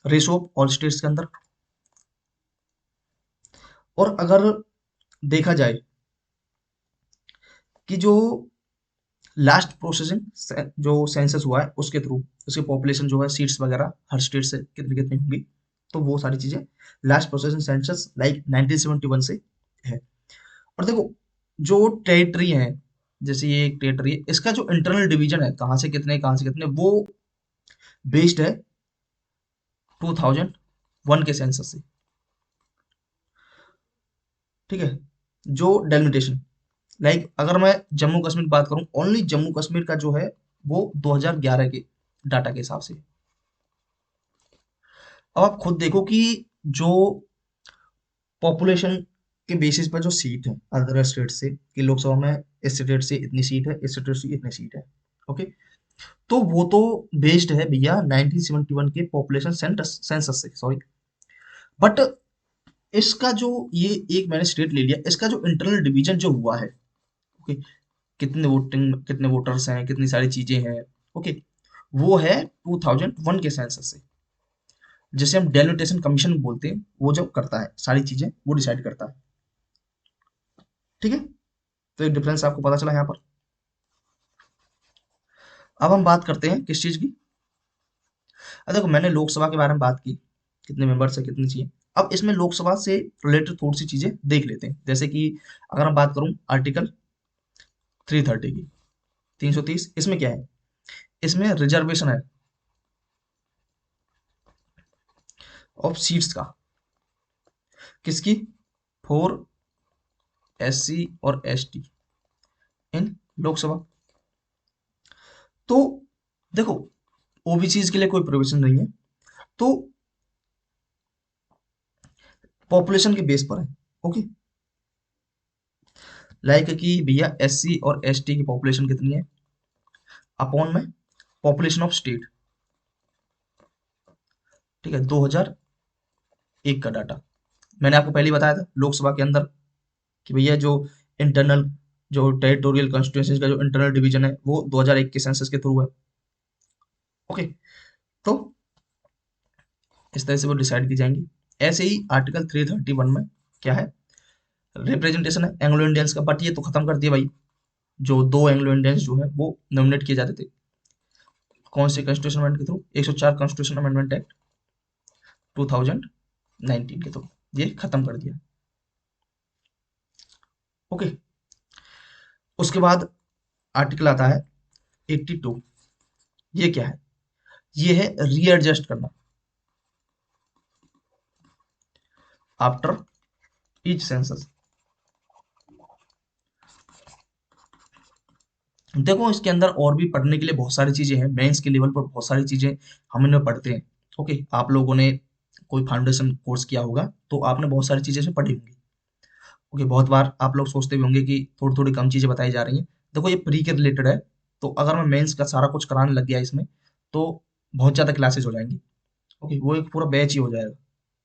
रेशो ऑफ ऑल स्टेट्स के अंदर। और अगर देखा जाए कि जो लास्ट प्रोसेसिंग जो सेंसस हुआ है उसके थ्रू उसकी पॉपुलेशन जो है सीट्स वगैरह हर स्टेट से कितनी कितनी होंगी, तो वो सारी चीजें लास्ट प्रोसेसिंग सेंसस लाइक 1971 से है। और देखो जो टेरिटरी है, जैसे ये एक टेरिटरी है, इसका जो इंटरनल डिवीजन है कहाँ से कितने, वो बेस्ड है 2001 के सेंसस से। ठीक है। जो डेलिमिटेशन, लाइक अगर मैं जम्मू कश्मीर की बात करूं, ओनली जम्मू कश्मीर का जो है वो 2011 के डाटा के हिसाब से। अब आप खुद देखो कि जो पॉपुलेशन के बेसिस पर जो सीट है अदर स्टेट से, कि लोकसभा में इस स्टेट से इतनी सीट है, इस स्टेट से इतनी सीट है, ओके, तो वो तो बेस्ड है भैया 1971 के पॉपुलेशन सेंसस से, सॉरी। बट इसका जो, ये एक मैंने स्टेट ले लिया, इसका जो इंटरनल डिवीजन जो हुआ है, ओके, कितने वोटर्स हैं, कितनी सारी चीजें हैं, ओके, वो है 2001 के सेंसस से, जिसे हम डेलिमिटेशन कमीशन बोलते हैं, वो जब करता है सारी चीजें वो डिसाइड करता है। ठीक है। तो एक डिफरेंस आपको पता चला यहाँ पर। अब हम बात करते हैं किस चीज की। अब देखो मैंने लोकसभा के बारे में बात की, कितने मेंबर्स है, कितनी चाहिए। अब इसमें लोकसभा से रिलेटेड थोड़ी सी चीजें देख लेते हैं, जैसे कि अगर मैं बात करूं आर्टिकल 330 की, 330, इसमें क्या है, इसमें रिजर्वेशन है ऑफ सीट्स का, किसकी, फॉर एससी और एसटी इन लोकसभा। तो देखो ओबीसीज के लिए कोई प्रोविजन नहीं है, तो पॉपुलेशन के बेस पर है, ओके। लाइक कि भैया एससी और एसटी की पॉपुलेशन कितनी है अपॉन में पॉपुलेशन ऑफ स्टेट। ठीक है, 2001 का डाटा मैंने आपको पहले ही बताया था लोकसभा के अंदर, कि भैया जो इंटरनल, जो टेरिटोरियल कॉन्स्टिट्यूंसीज का जो इंटरनल डिवीजन है वो 2001 के सेंसस के थ्रू है, ओके। तो इस तरह से वो डिसाइड की जाएंगी। ऐसे ही आर्टिकल 331 में क्या है, रिप्रेजेंटेशन है एंग्लो इंडियंस का, बट ये तो खत्म कर दिया भाई। जो दो एंग्लो इंडियंस जो है वो नॉमिनेट किए जाते थे, कौन से कॉन्स्टिट्यूशन अमेंडमेंट के थ्रू, 104 कॉन्स्टिट्यूशन अमेंडमेंट एक्ट 2019 के थ्रू, ये खत्म कर दिया, ओके। उसके बाद आर्टिकल आता है 82। ये क्या है, ये है रीएडजस्ट करना आफ्टर ईच सेंसस। देखो इसके अंदर और भी पढ़ने के लिए बहुत सारी चीजें हैं, मेंस के लेवल पर बहुत सारी चीजें हम इनमें पढ़ते हैं, ओके। आप लोगों ने कोई फाउंडेशन कोर्स किया होगा तो आपने बहुत सारी चीजें इसमें पढ़ी होंगी, ओके। बहुत बार आप लोग सोचते भी होंगे कि थोड़ी थोड़ी कम चीजें बताई जा रही हैं। देखो ये प्री के रिलेटेड है, तो अगर मैं मेंस का सारा कुछ कराने लग गया इसमें, तो बहुत ज्यादा क्लासेस हो जाएंगी, ओके, वो एक पूरा बैच ही हो जाएगा।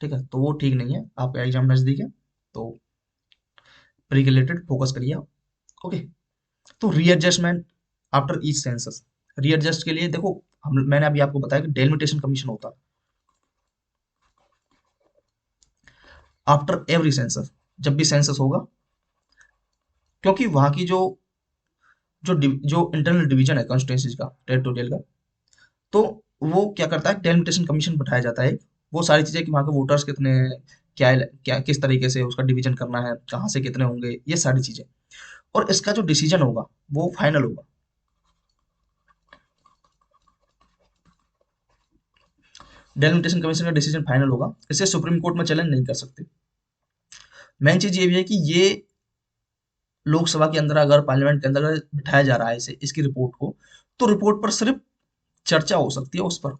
ठीक है, तो वो ठीक नहीं है, आपका एग्जाम नजदीक है, तो प्री के रिलेटेड फोकस करिए आप, ओके। तो readjustment after each census, readjust के लिए देखो, हम मैंने अभी आपको बताया कि डेलिमिटेशन कमीशन होता है आफ्टर एवरी सेंसस, जब भी सेंसस होगा, क्योंकि वहां की जो इंटरनल डिवीजन है कॉन्स्टिट्यूंसीज का, टेरिटोरियल का, तो वो क्या करता है, डेलिमिटेशन कमीशन बैठाया जाता है। वो सारी चीजें कि वहाँ के वोटर्स कितने हैं, क्या क्या किस तरीके से उसका डिवीजन करना है, कहाँ से कितने होंगे, ये सारी चीजें। और इसका जो डिसीजन होगा वो फाइनल होगा, डेलिमिटेशन कमीशन का डिसीजन फाइनल होगा, इसे सुप्रीम कोर्ट में चैलेंज नहीं कर सकते। मेन चीज ये भी है कि ये लोकसभा के अंदर, अगर पार्लियामेंट के अंदर अगर बिठाया जा रहा है इसे, इसकी रिपोर्ट को, तो रिपोर्ट पर सिर्फ चर्चा हो सकती है, उस पर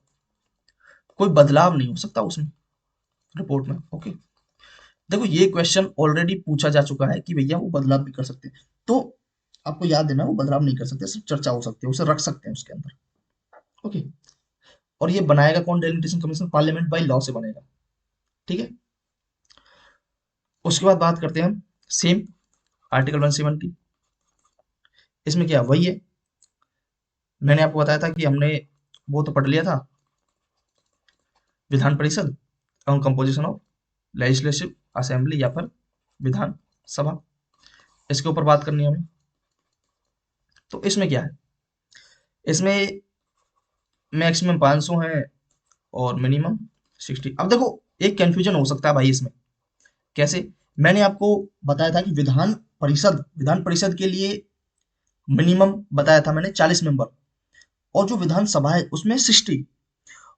कोई बदलाव नहीं हो सकता उसमें, रिपोर्ट में, ओके। देखो ये क्वेश्चन ऑलरेडी पूछा जा चुका है कि भैया वो बदलाव भी कर सकते हैं, तो आपको याद देना, वो बदलाव नहीं कर सकते, सिर्फ चर्चा हो सकती है, उसे रख सकते हैं उसके अंदर, ओके। और ये बनाएगा कौन delimitation commission, parliament by law से बनेगा, ठीक है। उसके बाद बात करते हैं हम सेम आर्टिकल 170। इसमें क्या वही है, मैंने आपको बताया था कि हमने वो तो पढ़ लिया था, विधान परिषद एवं कंपोजिशन ऑफ लेजिस्लेटिव असेंबली या फिर विधान सभा, इसके ऊपर बात करनी है हमें। तो इसमें क्या है, इसमें मैक्सिमम 500 है और मिनिमम 60। अब देखो एक कंफ्यूजन हो सकता है भाई इसमें, कैसे, मैंने आपको बताया था कि विधान परिषद, विधान परिषद के लिए मिनिमम बताया था मैंने 40 मेंबर, और जो विधानसभा है उसमें 60।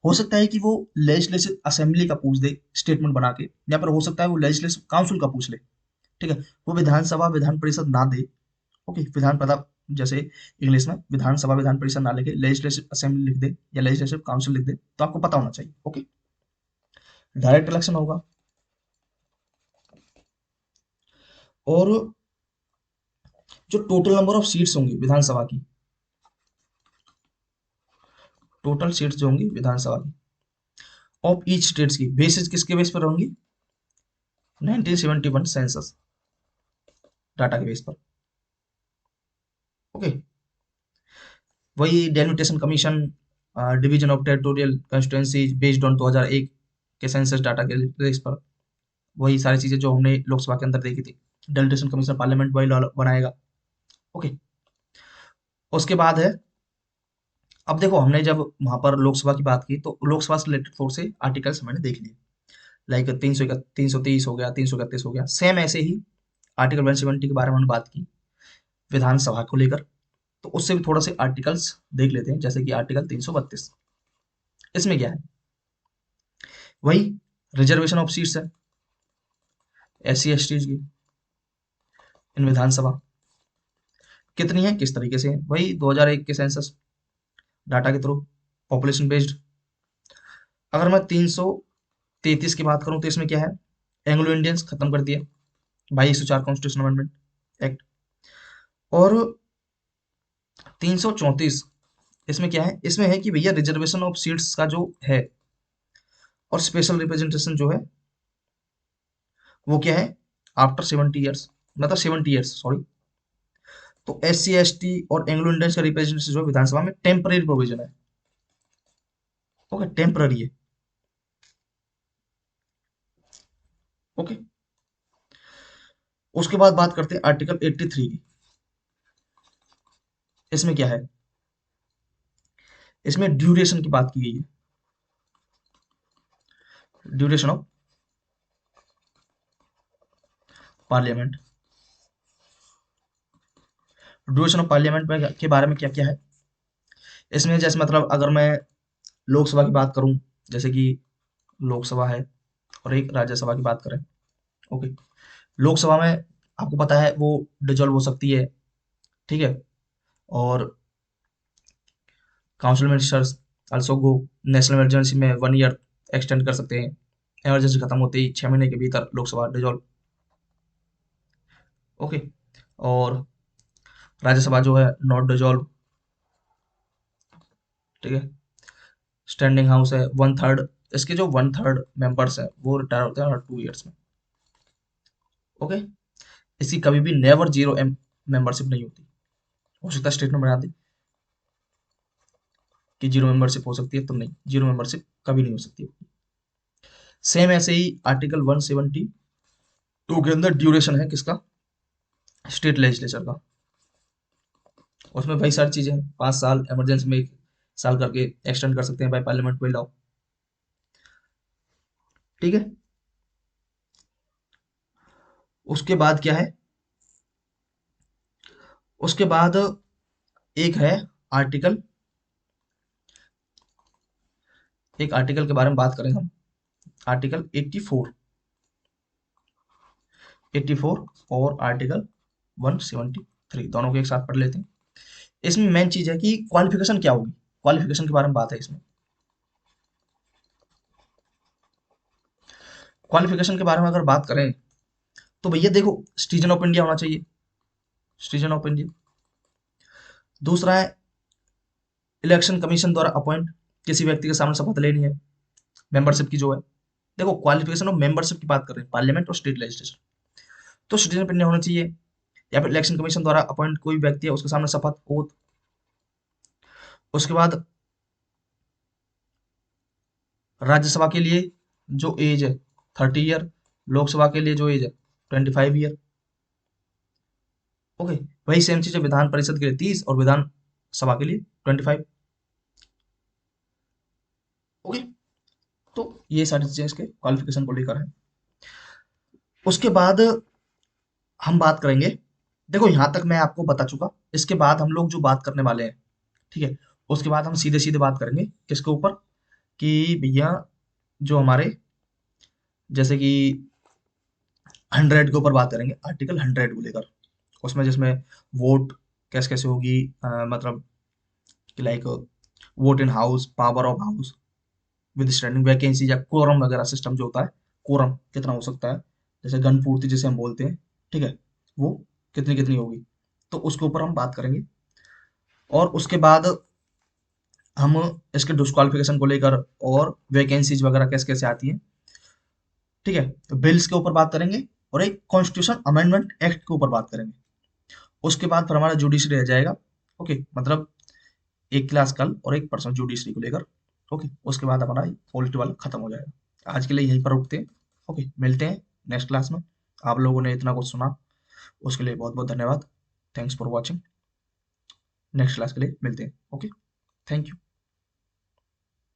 हो सकता है कि वो लेजिस्लेटिव असेंबली का पूछ दे स्टेटमेंट बना के, या फिर हो सकता है वो लेजिस्लेटिव काउंसिल का पूछ ले। ठीक है, वो विधानसभा विधान परिषद ना दे। ओके, विधान प्रताप, जैसे इंग्लिश में विधानसभा विधान परिषद ना लिखे, लेजिस्लेटिव असेंबली लिख दे या लेजिस्लेटिव काउंसिल लिख दे, तो आपको पता होना चाहिए। ओके, डायरेक्ट इलेक्शन होगा। और जो टोटल नंबर ऑफ सीट्स होंगी विधानसभा की, टोटल सीट्स जो होंगी विधानसभा की ऑफ ईच स्टेट्स की बेसिस किसके बेस पर होंगी? 1971 सेंसस डाटा के बेस पर। ओके, वही delimitation commission, division of territorial constituency based on 2001 के सेंसस डाटा के बेस पर, वही सारी चीजें जो हमने लोकसभा के अंदर देखी थी। डेलिमिटेशन कमीशन पार्लियामेंट वही लॉ बनाएगा। ओके, उसके बाद है, अब देखो हमने जब वहां पर लोकसभा की बात की तो लोकसभा से रिलेटेड थोड़े से आर्टिकल्स मैंने देख लिए, लाइक 330 हो गया, 331 हो गया। सेम ऐसे ही आर्टिकल 170 के बारे में हमने बात की विधानसभा को लेकर, तो उससे भी थोड़ा से आर्टिकल्स देख लेते हैं, जैसे कि आर्टिकल 332। इसमें क्या है? वही रिजर्वेशन ऑफ सीट्स है एस सी एस टी की इन विधानसभा। कितनी है, किस तरीके से है? वही 2001 के सेंसस डाटा के थ्रू, पॉपुलेशन बेस्ड। अगर मैं 333 की बात करूं तो इसमें क्या है? एंग्लो इंडियंस खत्म कर दिया, 2204 कॉन्स्टिट्यूशन अमेंडमेंट एक्ट। और 334, इसमें क्या है? इसमें है कि भैया रिजर्वेशन ऑफ सीट्स का जो है और स्पेशल रिप्रेजेंटेशन जो है वो क्या है? आफ्टर 70 ईयर्स, मतलब 70 ईयर्स, सॉरी। तो एस सी एस टी और एंग्लो इंडियंस का रिप्रेजेंटेशन जो है विधानसभा में टेम्पररी प्रोविजन है। ओके, टेम्पररी है। ओके, उसके बाद बात करते हैं आर्टिकल 83 की। इसमें क्या है? इसमें ड्यूरेशन की बात की गई है, duration of parliament. Duration of parliament में के बारे में क्या क्या है इसमें? जैसे मतलब अगर मैं लोकसभा की बात करूं, जैसे कि लोकसभा है और एक राज्यसभा की बात करें। ओके, लोकसभा में आपको पता है वो डिजॉल्व हो सकती है, ठीक है। और council ministers also go, national emergency में 1 ईयर एक्सटेंड कर सकते हैं, इमरजेंसी खत्म होते ही 6 महीने के भीतर लोकसभा डिजॉल्व। ओके, और राज्यसभा जो है नॉट डिजॉल्व, ठीक है। स्टैंडिंग हाउस है 1/3, इसके जो 1/3 मेंबर्स हैं वो रिटायर होते हैं हर 2 ईयर्स में। ओके, इसकी कभी भी नेवर जीरो मेंबरशिप नहीं होती। हो सकता है स्टेटमेंट बना दे कि जीरो मेंबरशिप हो सकती है, तो नहीं, जीरो मेंबरशिप कभी नहीं हो सकती। सेम ऐसे ही आर्टिकल 172 के अंदर ड्यूरेशन है किसका? स्टेट लेजिस्लेचर का। उसमें भाई सारी चीजें हैं, 5 साल, इमरजेंसी में 1 साल करके एक्सटेंड कर सकते हैं बाई पार्लियामेंट कोई लॉ। ठीक है, उसके बाद क्या है? उसके बाद एक है आर्टिकल, एक आर्टिकल के बारे में बात करें हम, आर्टिकल 84, 84 और आर्टिकल 173, दोनों को एक साथ पढ़ लेते हैं। इसमें मेन चीज है कि क्वालिफिकेशन क्या होगी, क्वालिफिकेशन के बारे में बात है इसमें। क्वालिफिकेशन के बारे में अगर बात करें तो भैया देखो, सिटीजन ऑफ इंडिया होना चाहिए, सिटीजन ऑफ इंडिया। दूसरा है इलेक्शन कमीशन द्वारा अपॉइंट किसी व्यक्ति के सामने शपथ लेनी है, मेंबरशिप की जो है। देखो क्वालिफिकेशन ऑफ मेंबरशिप की बात कर रहे हैं, पार्लियामेंट और स्टेट लेजिस्लेचर, तो सिटीजन ऑफ इंडिया होना चाहिए, या फिर इलेक्शन कमीशन द्वारा अपॉइंट कोई व्यक्ति है उसके सामने शपथ ओथ। उसके बाद राज्यसभा के लिए जो एज है 30 ईयर, लोकसभा के लिए जो एज है 25 ईयर। ओके, वही सेम चीज है विधान परिषद के लिए 30 और विधान सभा के लिए 25। ओके, तो ये सारी चीजें इसके क्वालिफिकेशन को लेकर है। उसके बाद हम बात करेंगे देखो यहाँ तक मैं आपको बता चुका। इसके बाद हम लोग जो बात करने वाले हैं, ठीक है, उसके बाद हम सीधे सीधे बात करेंगे किसके ऊपर, कि भैया जो हमारे, जैसे कि 100 के ऊपर बात करेंगे, आर्टिकल 100 को लेकर। उसमें जिसमें वोट कैसे कैसे होगी, मतलब कि like vote in house, power of house, with standing vacancy, या कोरम वगैरह सिस्टम जो होता है, कोरम कितना हो सकता है, जैसे गन पूर्ति जिसे हम बोलते हैं, ठीक है, वो कितनी कितनी होगी, तो उसके ऊपर हम बात करेंगे। और उसके बाद हम इसके डिस्क्वालिफिकेशन को लेकर और वैकेंसीज वगैरह कैसे कैसे आती हैं, ठीक है, तो बिल्स के ऊपर बात करेंगे, और एक कॉन्स्टिट्यूशन अमेंडमेंट एक्ट के ऊपर बात करेंगे। उसके बाद फिर हमारा जुडिशरी रह जाएगा। ओके, मतलब एक क्लास कल और एक पर्सन जुडिशरी को लेकर। ओके, उसके बाद हमारा पॉलिटी वाला खत्म हो जाएगा। आज के लिए यहीं पर रुकते हैं। ओके, मिलते हैं नेक्स्ट क्लास में। आप लोगों ने इतना कुछ सुना, उसके लिए बहुत बहुत धन्यवाद। Thanks for watching. Next class के लिए मिलते हैं। Okay, thank you.